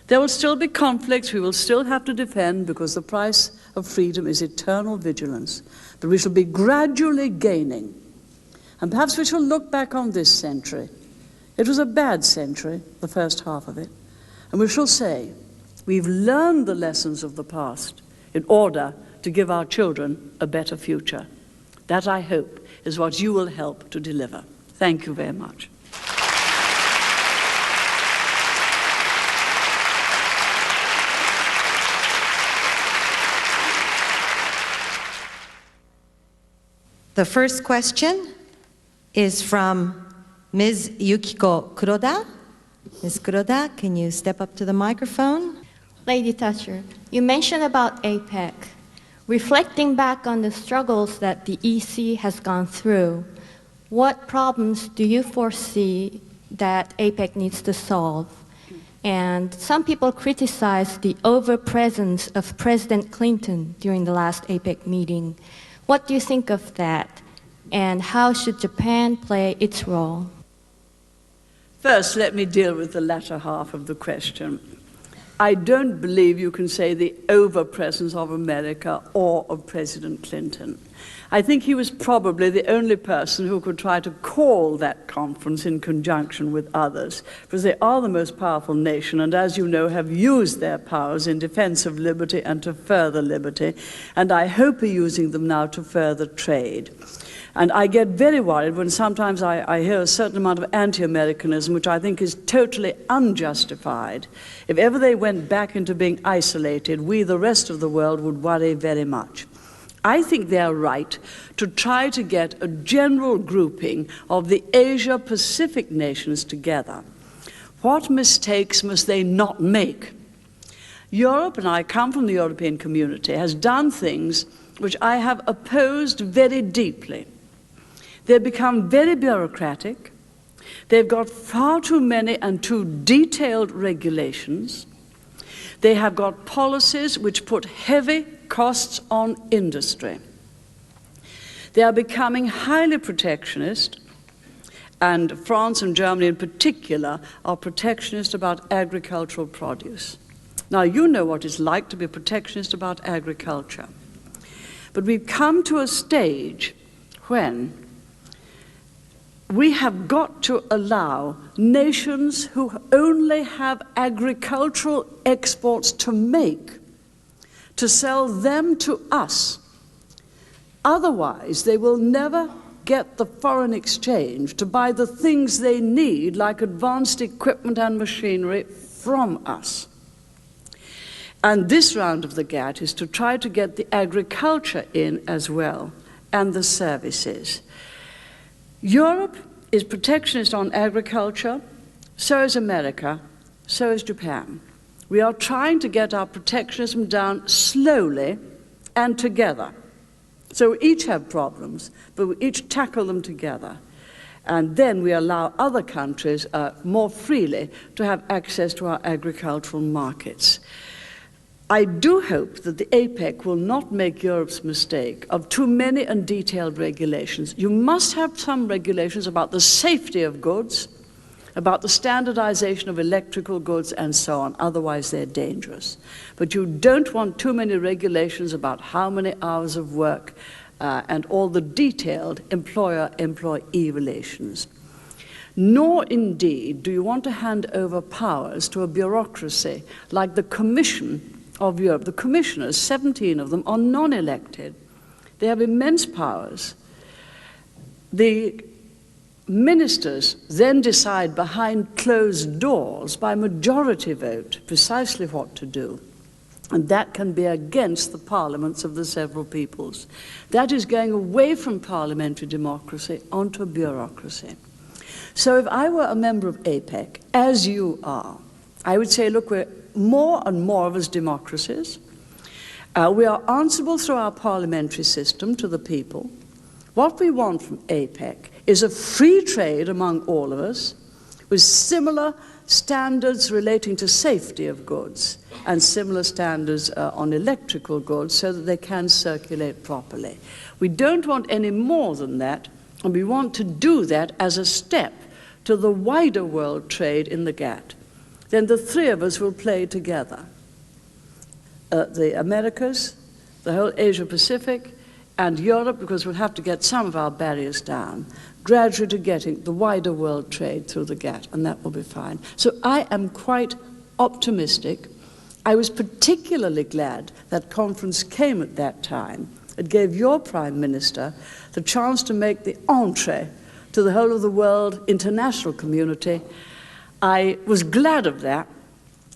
There will still be conflicts we will still have to defend because the price of freedom is eternal vigilance. But we shall be gradually gaining. And perhaps we shall look back on this century. It was a bad century, the first half of it. And we shall say, we've learned the lessons of the past in order to give our children a better future. That, I hope, is what you will help to deliver. Thank you very much. The first question is from Ms. Yukiko Kuroda. Ms. Kuroda, can you step up to the microphone? Lady Thatcher, you mentioned about APEC. Reflecting back on the struggles that the EC has gone through, what problems do you foresee that APEC needs to solve? And some people criticize the over-presence of President Clinton during the last APEC meeting. What do you think of that? And how should Japan play its role? First, let me deal with the latter half of the question. I don't believe you can say the over-presence of America or of President Clinton. I think he was probably the only person who could try to call that conference in conjunction with others, because they are the most powerful nation and, as you know, have used their powers in defense of liberty and to further liberty, and I hope are using them now to further trade. And I get very worried when sometimes I hear a certain amount of anti-Americanism, which I think is totally unjustified. If ever they went back into being isolated, we, the rest of the world, would worry very much. I think they are right to try to get a general grouping of the Asia-Pacific nations together. What mistakes must they not make? Europe, and I come from the European community, has done things which I have opposed very deeply. They've become very bureaucratic. They've got far too many and too detailed regulations. They have got policies which put heavy costs on industry. They are becoming highly protectionist, and France and Germany in particular are protectionist about agricultural produce. Now, you know what it's like to be protectionist about agriculture. But we've come to a stage when we have got to allow nations who only have agricultural exports to make to sell them to us. Otherwise, they will never get the foreign exchange to buy the things they need, like advanced equipment and machinery, from us. And this round of the GATT is to try to get the agriculture in as well, and the services. Europe is protectionist on agriculture, so is America, so is Japan. We are trying to get our protectionism down slowly and together. So we each have problems, but we each tackle them together. And then we allow other countries more freely to have access to our agricultural markets. I do hope that the APEC will not make Europe's mistake of too many and detailed regulations. You must have some regulations about the safety of goods, about the standardization of electrical goods and so on, otherwise they're dangerous. But you don't want too many regulations about how many hours of work and all the detailed employer-employee relations. Nor indeed do you want to hand over powers to a bureaucracy like the Commission of Europe. The commissioners, 17 of them, are non-elected. They have immense powers. The ministers then decide behind closed doors by majority vote precisely what to do. And that can be against the parliaments of the several peoples. That is going away from parliamentary democracy onto a bureaucracy. So if I were a member of APEC, as you are, I would say, look, we're more and more of us democracies. We are answerable through our parliamentary system to the people. What we want from APEC is a free trade among all of us with similar standards relating to safety of goods and similar standards on electrical goods so that they can circulate properly. We don't want any more than that, and we want to do that as a step to the wider world trade in the GATT. Then the three of us will play together. The Americas, the whole Asia-Pacific, and Europe, because we'll have to get some of our barriers down, gradually to getting the wider world trade through the GATT, and that will be fine. So I am quite optimistic. I was particularly glad that conference came at that time. It gave your Prime Minister the chance to make the entree to the whole of the world international community. I was glad of that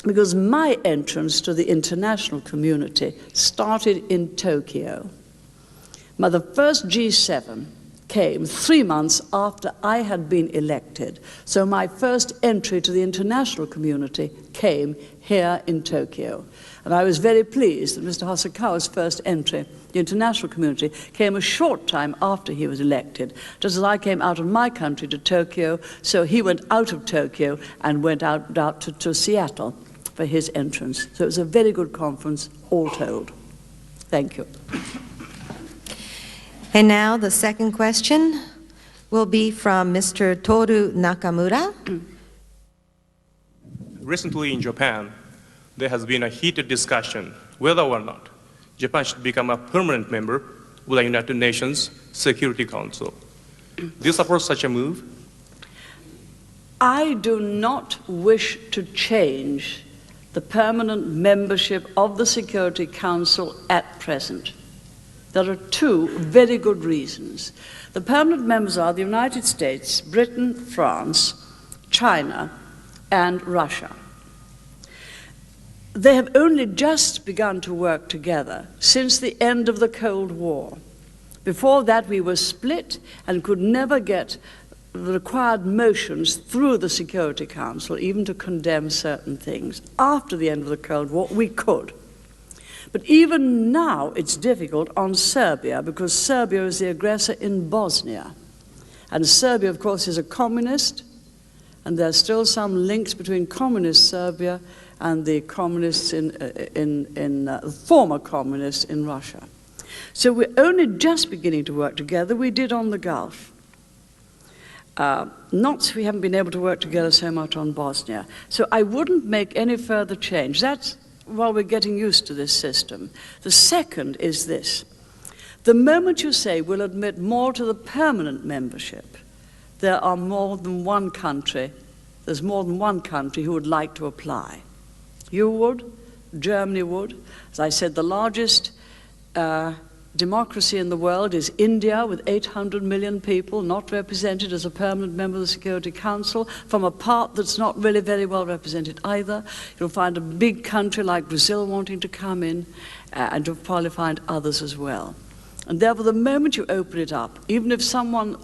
because my entrance to the international community started in Tokyo. The first G7 came 3 months after I had been elected. So my first entry to the international community came here in Tokyo. And I was very pleased that Mr. Hosokawa's first entry to the international community came a short time after he was elected. Just as I came out of my country to Tokyo, so he went out of Tokyo and went out to Seattle for his entrance. So it was a very good conference, all told. Thank you. And now the second question will be from Mr. Toru Nakamura. Recently in Japan, there has been a heated discussion whether or not Japan should become a permanent member of the United Nations Security Council. Do you support such a move? I do not wish to change the permanent membership of the Security Council at present. There are two very good reasons. The permanent members are the United States, Britain, France, China, and Russia. They have only just begun to work together since the end of the Cold War. Before that, we were split and could never get the required motions through the Security Council, even to condemn certain things. After the end of the Cold War, we could. But even now, it's difficult on Serbia, because Serbia is the aggressor in Bosnia. And Serbia, of course, is a communist, and there are still some links between communist Serbia and the communists former communists in Russia. So we're only just beginning to work together. We did on the Gulf. We haven't been able to work together so much on Bosnia. So I wouldn't make any further change. That's while we're getting used to this system. The second is this. The moment you say we'll admit more to the permanent membership, there are more than one country, there's more than one country who would like to apply. You would, Germany would. As I said, the largest democracy in the world is India, with 800 million people not represented as a permanent member of the Security Council, from a part that's not really very well represented either. You'll find a big country like Brazil wanting to come in, and you'll probably find others as well. And therefore, the moment you open it up, even if someone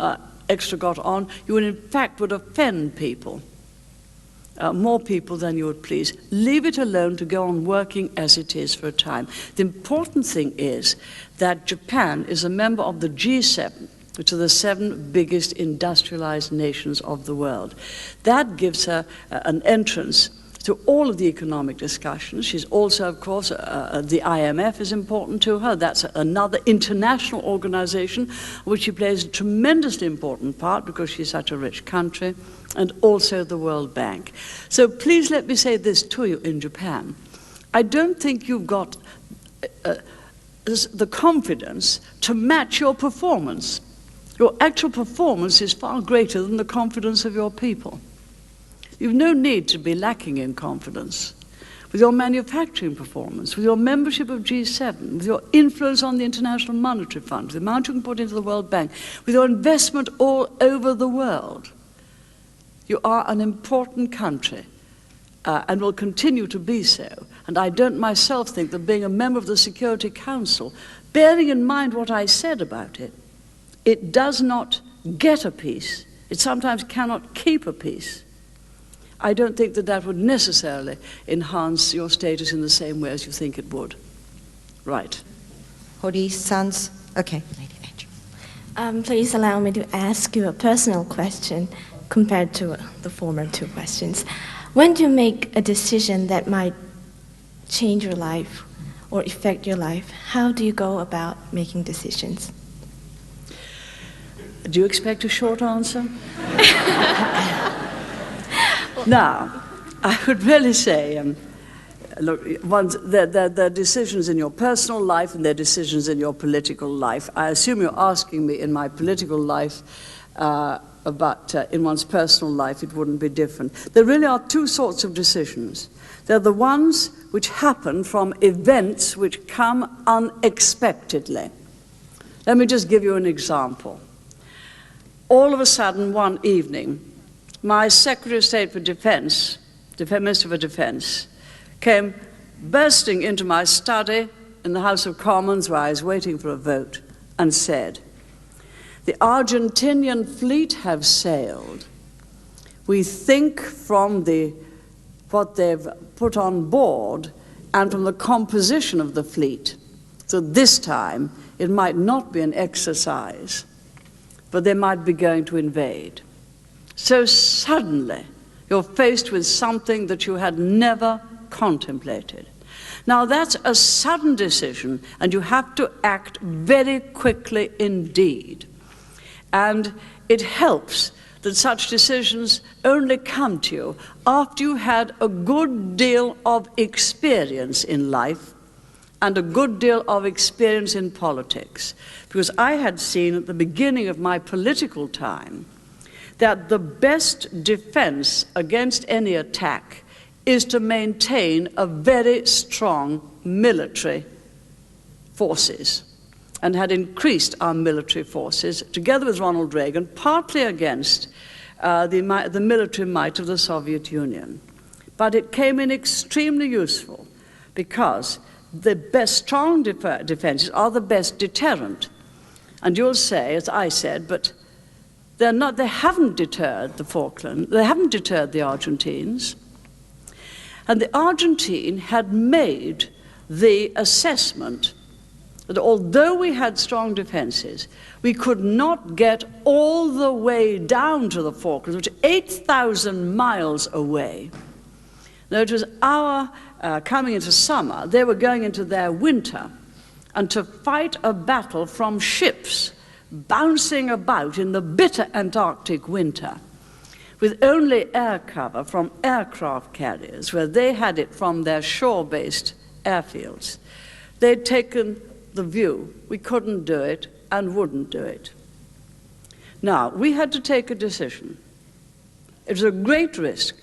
extra got on, you would in fact offend people. More people than you would please. Leave it alone to go on working as it is for a time. The important thing is that Japan is a member of the G7, which are the 7 biggest industrialized nations of the world. That gives her an entrance to all of the economic discussions. She's also, of course, the IMF is important to her. That's another international organization which she plays a tremendously important part because she's such a rich country, and also the World Bank. So please let me say this to you in Japan. I don't think you've got the confidence to match your performance. Your actual performance is far greater than the confidence of your people. You've no need to be lacking in confidence with your manufacturing performance, with your membership of G7, with your influence on the International Monetary Fund, with the amount you can put into the World Bank, with your investment all over the world. You are an important country and will continue to be so. And I don't myself think that being a member of the Security Council, bearing in mind what I said about it, it does not get a peace. It sometimes cannot keep a peace. I don't think that that would necessarily enhance your status in the same way as you think it would. Right. Hori-san's, okay. Please allow me to ask you a personal question compared to the former two questions. When do you make a decision that might change your life or affect your life? How do you go about making decisions? Do you expect a short answer? Now, I would really say, look, there are decisions in your personal life and there are decisions in your political life. I assume you're asking me in my political life, but in one's personal life it wouldn't be different. There really are two sorts of decisions. They're the ones which happen from events which come unexpectedly. Let me just give you an example. All of a sudden, one evening, my Secretary of State for Defense, Minister for Defense, came bursting into my study in the House of Commons where I was waiting for a vote and said, "The Argentinian fleet have sailed. We think from what they've put on board and from the composition of the fleet, so this time it might not be an exercise, but they might be going to invade." So suddenly, you're faced with something that you had never contemplated. Now that's a sudden decision, and you have to act very quickly indeed. And it helps that such decisions only come to you after you had a good deal of experience in life and a good deal of experience in politics. Because I had seen at the beginning of my political time that the best defense against any attack is to maintain a very strong military forces, and had increased our military forces, together with Ronald Reagan, partly against the military might of the Soviet Union. But it came in extremely useful because the best strong defenses are the best deterrent. And you'll say, as I said, but they haven't deterred the Falklands, they haven't deterred the Argentines. And the Argentine had made the assessment that although we had strong defenses, we could not get all the way down to the Falklands, which are 8,000 miles away. Now, it was our coming into summer, they were going into their winter, and to fight a battle from ships bouncing about in the bitter Antarctic winter, with only air cover from aircraft carriers, where they had it from their shore-based airfields. They'd taken the view we couldn't do it and wouldn't do it. Now, we had to take a decision. It was a great risk.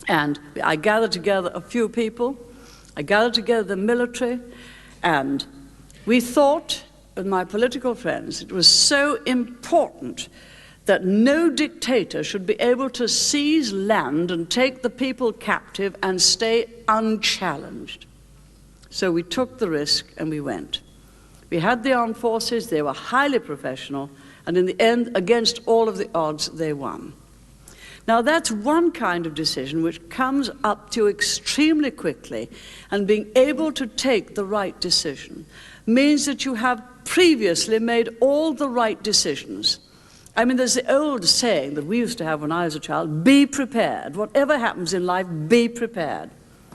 And I gathered together a few people, I gathered together the military, and we thought, with my political friends, it was so important that no dictator should be able to seize land and take the people captive and stay unchallenged. So we took the risk and we went. We had the armed forces, they were highly professional, and in the end, against all of the odds, they won. Now that's one kind of decision which comes up to you extremely quickly, and being able to take the right decision means that you have previously made all the right decisions. I mean, there's the old saying that we used to have when I was a child, be prepared. Whatever happens in life, be prepared.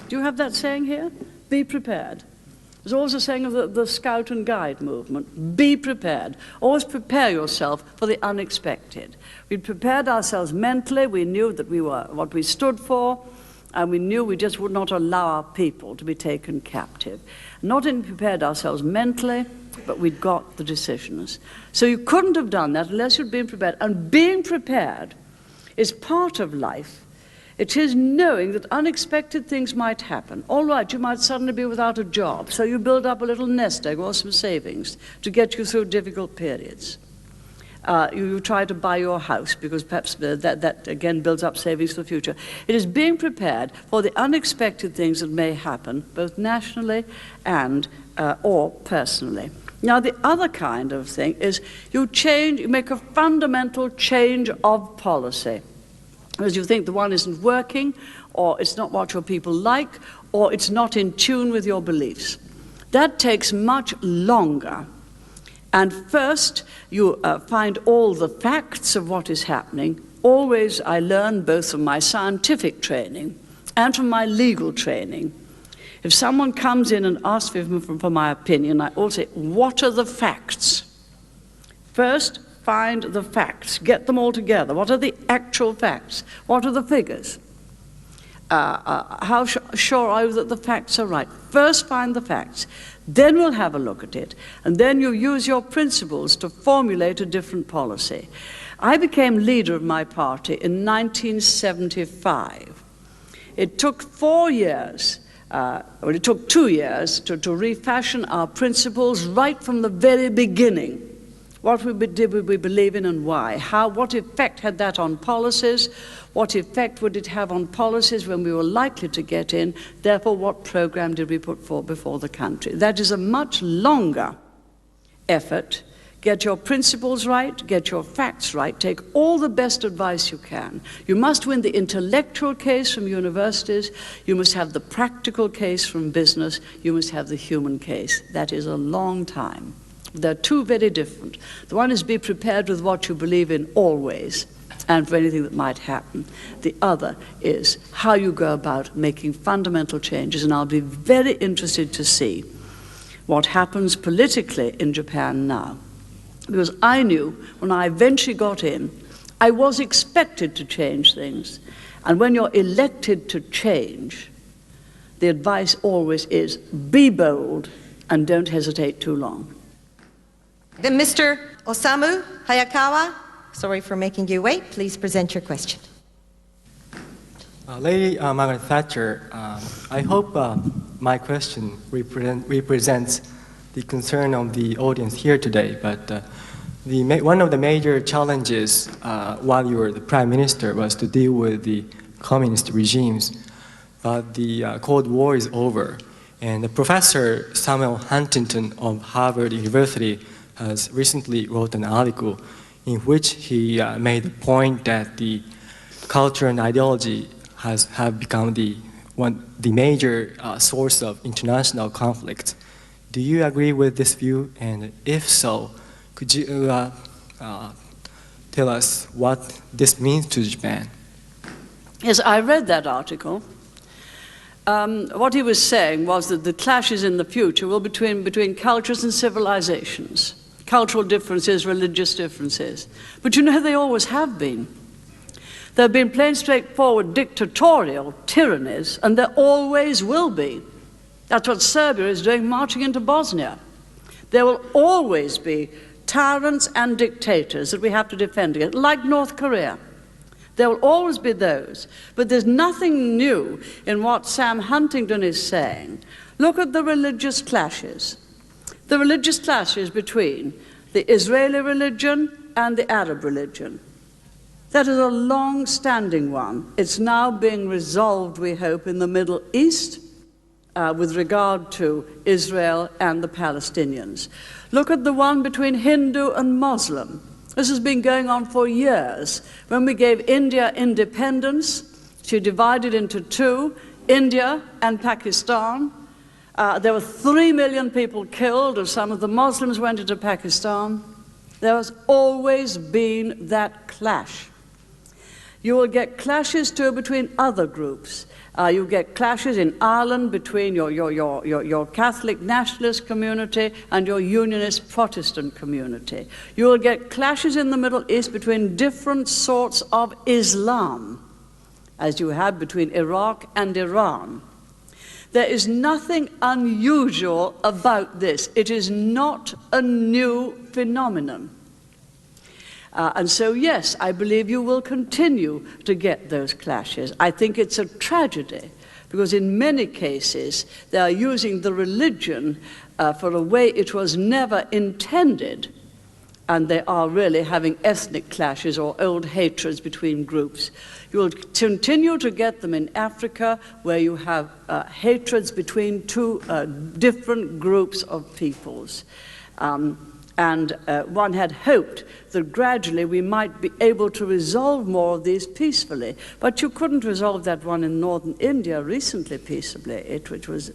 Do you have that saying here? Be prepared. There's also a saying of the Scout and Guide movement, be prepared. Always prepare yourself for the unexpected. We prepared ourselves mentally, we knew that we were what we stood for, And we knew we just would not allow our people to be taken captive. Not only prepared ourselves mentally, but we'd got the decisions. So you couldn't have done that unless you'd been prepared. And being prepared is part of life. It is knowing that unexpected things might happen. All right, you might suddenly be without a job, so you build up a little nest egg or some savings to get you through difficult periods. You try to buy your house because perhaps that again builds up savings for the future. It is being prepared for the unexpected things that may happen, both nationally and or personally. Now, the other kind of thing is you make a fundamental change of policy. Because you think the one isn't working, or it's not what your people like, or it's not in tune with your beliefs. That takes much longer. And first, you find all the facts of what is happening. Always, I learn both from my scientific training and from my legal training. If someone comes in and asks for my opinion, I always say, what are the facts? First, find the facts. Get them all together. What are the actual facts? What are the figures? How sure are you that the facts are right? First, find the facts. Then we'll have a look at it. And then you use your principles to formulate a different policy. I became leader of my party in 1975. It took 4 years, it took 2 years to refashion our principles right from the very beginning. What did we believe in and why? What effect had that on policies? What effect would it have on policies when we were likely to get in? Therefore, what program did we put forward before the country? That is a much longer effort. Get your principles right, get your facts right, take all the best advice you can. You must win the intellectual case from universities, you must have the practical case from business, you must have the human case. That is a long time. They're two very different. The one is be prepared with what you believe in always and for anything that might happen. The other is how you go about making fundamental changes, and I'll be very interested to see what happens politically in Japan now. Because I knew when I eventually got in, I was expected to change things. And when you're elected to change, the advice always is be bold and don't hesitate too long. Then Mr. Osamu Hayakawa, sorry for making you wait. Please present your question. Lady Margaret Thatcher, I hope my question represents the concern of the audience here today, but one of the major challenges while you were the Prime Minister was to deal with the communist regimes. The Cold War is over, and Professor Samuel Huntington of Harvard University has recently wrote an article in which he made the point that the culture and ideology have become the major source of international conflict. Do you agree with this view? And if so, could you tell us what this means to Japan? Yes, I read that article. What he was saying was that the clashes in the future will be between cultures and civilizations. Cultural differences, religious differences. But you know, they always have been. There have been plain, straightforward dictatorial tyrannies, and there always will be. That's what Serbia is doing, marching into Bosnia. There will always be tyrants and dictators that we have to defend against, like North Korea. There will always be those. But there's nothing new in what Sam Huntington is saying. Look at the religious clashes. The religious clashes between the Israeli religion and the Arab religion. That is a long-standing one. It's now being resolved, we hope, in the Middle East with regard to Israel and the Palestinians. Look at the one between Hindu and Muslim. This has been going on for years. When we gave India independence, she divided into two, India and Pakistan. There were 3 million people killed, and some of the Muslims went into Pakistan. There has always been that clash. You will get clashes too between other groups. You get clashes in Ireland between your Catholic nationalist community and your Unionist Protestant community. You will get clashes in the Middle East between different sorts of Islam. as you have between Iraq and Iran. There is nothing unusual about this. It is not a new phenomenon. And so, yes, I believe you will continue to get those clashes. I think it's a tragedy, because in many cases they are using the religion for a way it was never intended, and they are really having ethnic clashes or old hatreds between groups. You will continue to get them in Africa, where you have hatreds between two different groups of peoples. And one had hoped that gradually we might be able to resolve more of these peacefully. But you couldn't resolve that one in northern India recently peaceably. It was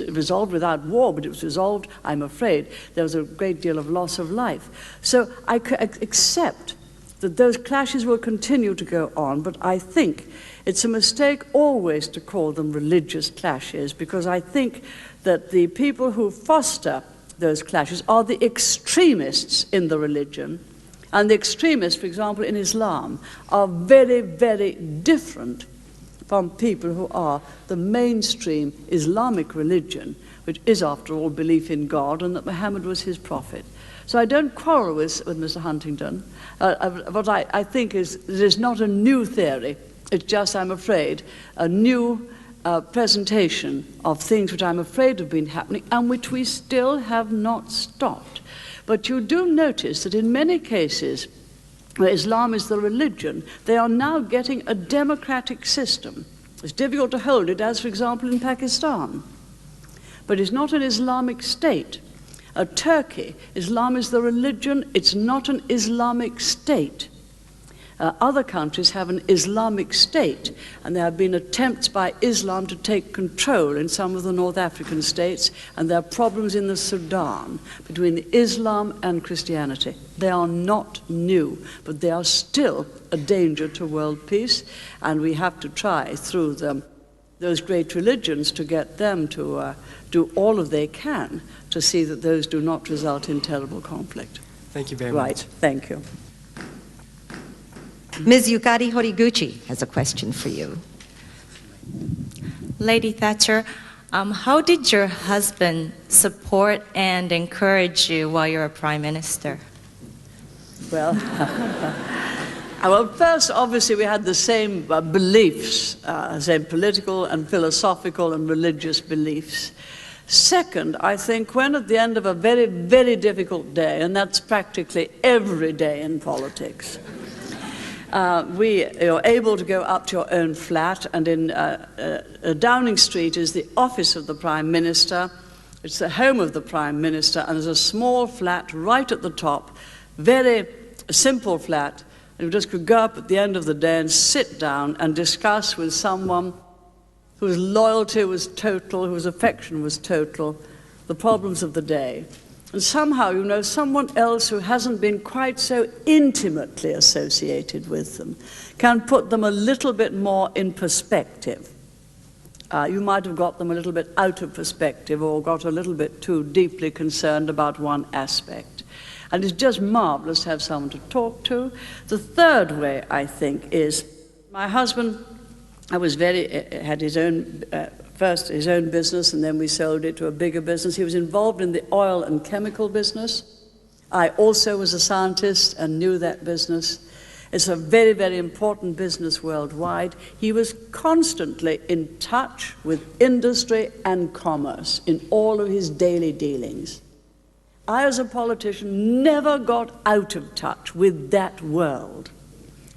resolved without war, but it was resolved, I'm afraid, there was a great deal of loss of life. So I accept that those clashes will continue to go on, but I think it's a mistake always to call them religious clashes, because I think that the people who foster those clashes are the extremists in the religion, and the extremists, for example, in Islam, are very, very different from people who are the mainstream Islamic religion, which is, after all, belief in God and that Muhammad was his prophet. So I don't quarrel with Mr. Huntington. What I think is it is not a new theory. It's just, I'm afraid, a new presentation of things which I'm afraid have been happening and which we still have not stopped. But you do notice that in many cases where Islam is the religion, they are now getting a democratic system. It's difficult to hold it, as for example in Pakistan. But it's not an Islamic state. Turkey, Islam is the religion, it's not an Islamic state. Other countries have an Islamic state, and there have been attempts by Islam to take control in some of the North African states, and there are problems in the Sudan between the Islam and Christianity. They are not new, but they are still a danger to world peace, and we have to try through those great religions to get them to do all of they can to see that those do not result in terrible conflict. Thank you very much. Right, thank you. Ms. Yukari Horiguchi has a question for you. Lady Thatcher, how did your husband support and encourage you while you were Prime Minister? Well, well, first, obviously, we had the same beliefs, same political and philosophical and religious beliefs. Second, I think when at the end of a very, very difficult day, and that's practically every day in politics, you're able to go up to your own flat, and in Downing Street is the office of the Prime Minister. It's the home of the Prime Minister, and there's a small flat right at the top, very simple flat, and you just could go up at the end of the day and sit down and discuss with someone whose loyalty was total, whose affection was total, the problems of the day. And somehow, you know, someone else who hasn't been quite so intimately associated with them can put them a little bit more in perspective. You might have got them a little bit out of perspective or got a little bit too deeply concerned about one aspect. And it's just marvelous to have someone to talk to. The third way, I think, is my husband had his own first his own business, and then we sold it to a bigger business. He was involved in the oil and chemical business. I also was a scientist and knew that business. It's a very, very important business worldwide. He was constantly in touch with industry and commerce in all of his daily dealings. I, as a politician, never got out of touch with that world.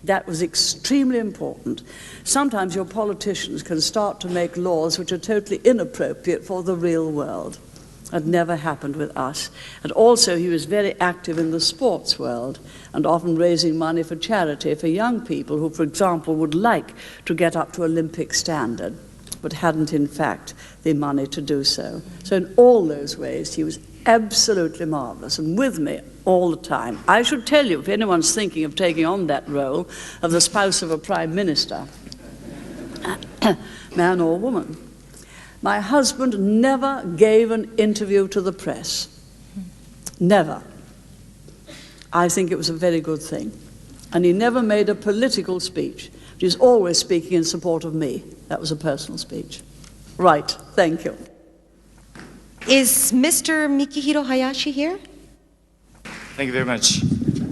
That was extremely important. Sometimes your politicians can start to make laws which are totally inappropriate for the real world. That never happened with us. And also he was very active in the sports world and often raising money for charity for young people who, for example, would like to get up to Olympic standard but hadn't, in fact, the money to do so. So in all those ways, he was absolutely marvelous and with me all the time. I should tell you, if anyone's thinking of taking on that role of the spouse of a prime minister, man or woman, my husband never gave an interview to the press. Never. I think it was a very good thing. And he never made a political speech. She's always speaking in support of me. That was a personal speech. Right, thank you. Is Mr. Mikihiro Hayashi here? Thank you very much.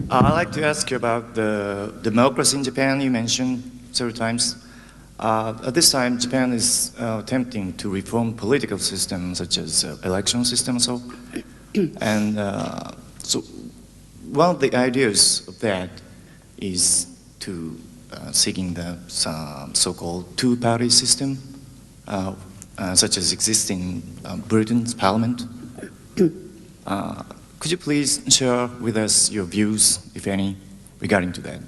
I'd like to ask you about the democracy in Japan you mentioned several times. At this time, Japan is attempting to reform political systems such as election system. So one of the ideas of that is to seeking the so-called two-party system, such as exists in Britain's parliament. Could you please share with us your views, if any, regarding to that?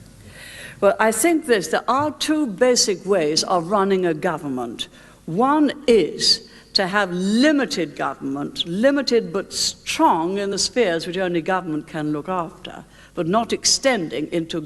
Well, I think there are two basic ways of running a government. One is to have limited government, limited but strong in the spheres which only government can look after, but not extending into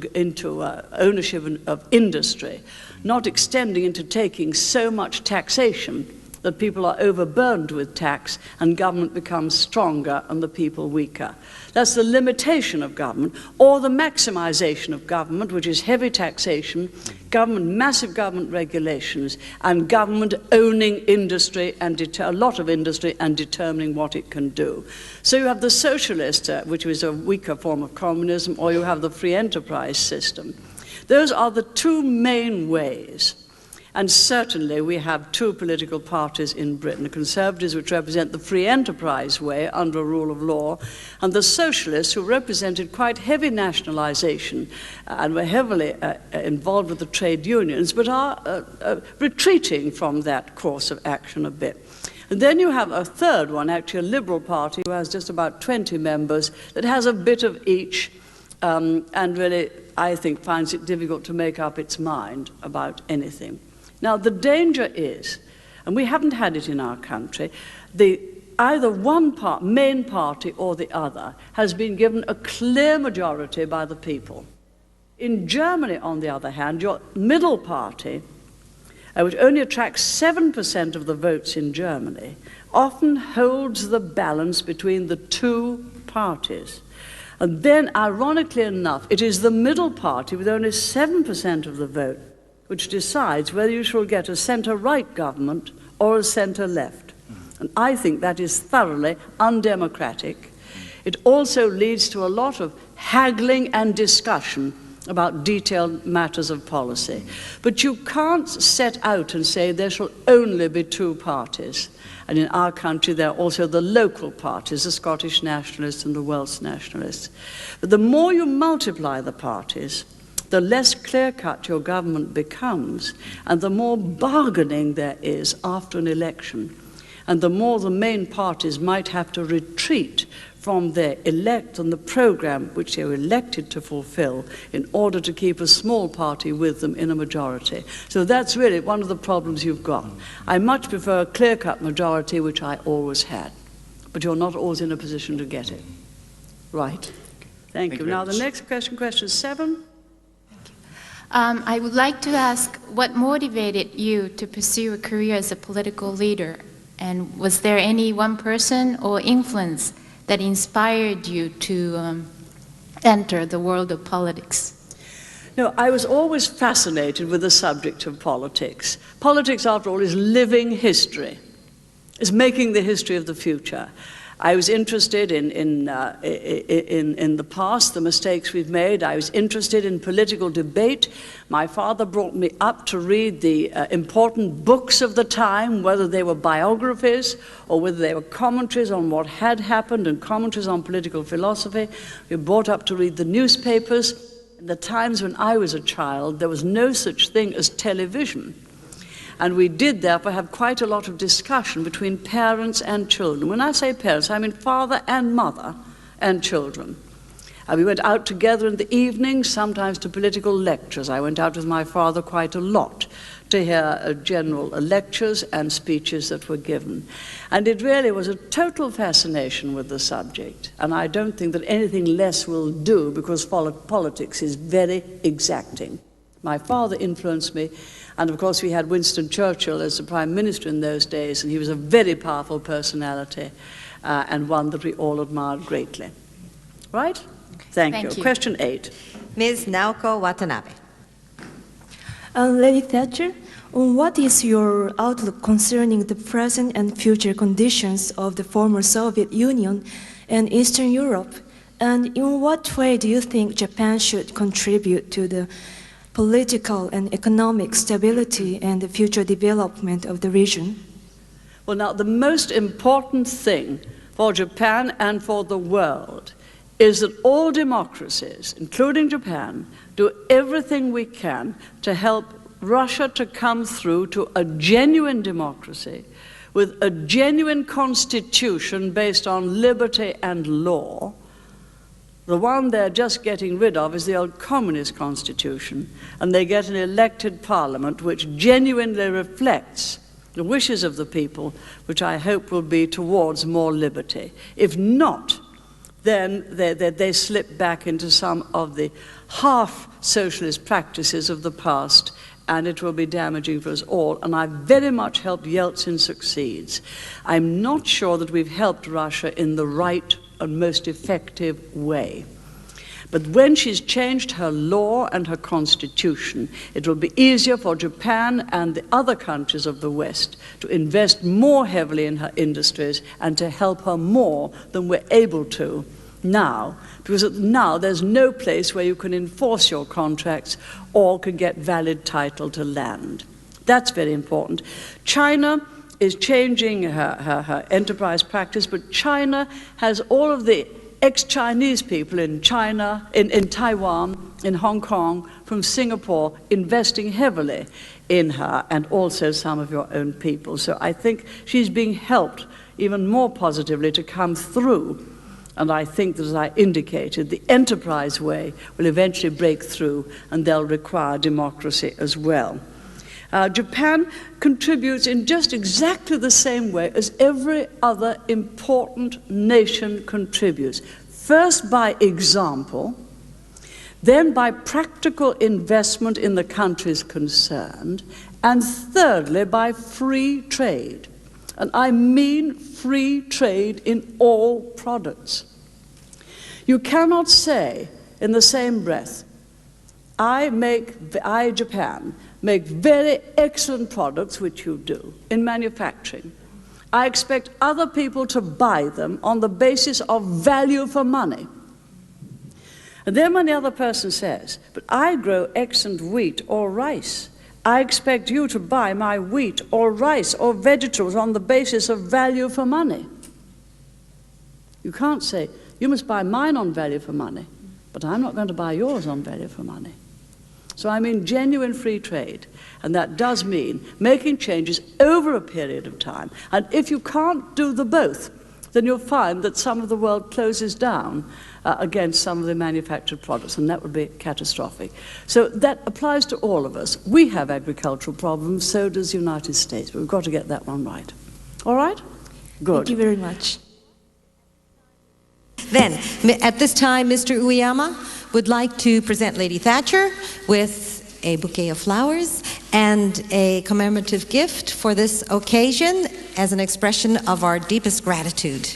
ownership of industry, not extending into taking so much taxation that people are overburdened with tax and government becomes stronger and the people weaker. That's the limitation of government, or the maximization of government, which is heavy taxation, massive government regulations, and government owning industry and a lot of industry and determining what it can do. So you have the socialist, which is a weaker form of communism, or you have the free enterprise system. Those are the two main ways. And certainly we have two political parties in Britain, the Conservatives, which represent the free enterprise way under rule of law, and the Socialists, who represented quite heavy nationalization and were heavily involved with the trade unions, but are retreating from that course of action a bit. And then you have a third one, actually a Liberal Party, who has just about 20 members, that has a bit of each, and really, I think, finds it difficult to make up its mind about anything. Now, the danger is, and we haven't had it in our country, either one main party or the other has been given a clear majority by the people. In Germany, on the other hand, your middle party, which only attracts 7% of the votes in Germany, often holds the balance between the two parties. And then, ironically enough, it is the middle party with only 7% of the vote which decides whether you shall get a centre-right government or a centre-left. And I think that is thoroughly undemocratic. It also leads to a lot of haggling and discussion about detailed matters of policy. But you can't set out and say there shall only be two parties. And in our country, there are also the local parties, the Scottish nationalists and the Welsh nationalists. But the more you multiply the parties, the less clear-cut your government becomes, and the more bargaining there is after an election, and the more the main parties might have to retreat from their elect and the program which they were elected to fulfill in order to keep a small party with them in a majority. So that's really one of the problems you've got. I much prefer a clear-cut majority, which I always had, but you're not always in a position to get it. Right. Thank you. Now the next question, question 7. I would like to ask what motivated you to pursue a career as a political leader, and was there any one person or influence that inspired you to enter the world of politics? No, I was always fascinated with the subject of politics. Politics, after all, is living history. It's making the history of the future. I was interested in the past, the mistakes we've made. I was interested in political debate. My father brought me up to read the important books of the time, whether they were biographies or whether they were commentaries on what had happened and commentaries on political philosophy. We were brought up to read the newspapers. In the times when I was a child, there was no such thing as television. And we did, therefore, have quite a lot of discussion between parents and children. When I say parents, I mean father and mother and children. We went out together in the evening, sometimes to political lectures. I went out with my father quite a lot to hear general lectures and speeches that were given. And it really was a total fascination with the subject. And I don't think that anything less will do, because politics is very exacting. My father influenced me. And of course, we had Winston Churchill as the Prime Minister in those days, and he was a very powerful personality and one that we all admired greatly. Right? Thank you. Question 8. Ms. Naoko Watanabe. Lady Thatcher, what is your outlook concerning the present and future conditions of the former Soviet Union and Eastern Europe? And in what way do you think Japan should contribute to the political and economic stability and the future development of the region? Well, now, the most important thing for Japan and for the world is that all democracies, including Japan, do everything we can to help Russia to come through to a genuine democracy with a genuine constitution based on liberty and law. The one they're just getting rid of is the old communist constitution, and they get an elected parliament which genuinely reflects the wishes of the people, which I hope will be towards more liberty. If not, then they slip back into some of the half-socialist practices of the past, and it will be damaging for us all. And I very much hope Yeltsin succeeds. I'm not sure that we've helped Russia in the right and most effective way. But when she's changed her law and her constitution, it will be easier for Japan and the other countries of the West to invest more heavily in her industries and to help her more than we're able to now. Because now there's no place where you can enforce your contracts or can get valid title to land. That's very important. China is changing her enterprise practice, but China has all of the ex-Chinese people in China, in Taiwan, in Hong Kong, from Singapore, investing heavily in her, and also some of your own people. So I think she's being helped even more positively to come through. And I think that, as I indicated, the enterprise way will eventually break through, and they'll require democracy as well. Japan contributes in just exactly the same way as every other important nation contributes. First by example, then by practical investment in the countries concerned, and thirdly by free trade. And I mean free trade in all products. You cannot say in the same breath, I, Japan, make very excellent products, which you do, in manufacturing. I expect other people to buy them on the basis of value for money. And then when the other person says, but I grow excellent wheat or rice, I expect you to buy my wheat or rice or vegetables on the basis of value for money. You can't say, you must buy mine on value for money, but I'm not going to buy yours on value for money. So I mean genuine free trade, and that does mean making changes over a period of time. And if you can't do the both, then you'll find that some of the world closes down against some of the manufactured products, and that would be catastrophic. So that applies to all of us. We have agricultural problems, so does the United States, but we've got to get that one right. All right? Good. Thank you very much. Then, at this time, Mr. Uyama would like to present Lady Thatcher with a bouquet of flowers and a commemorative gift for this occasion as an expression of our deepest gratitude.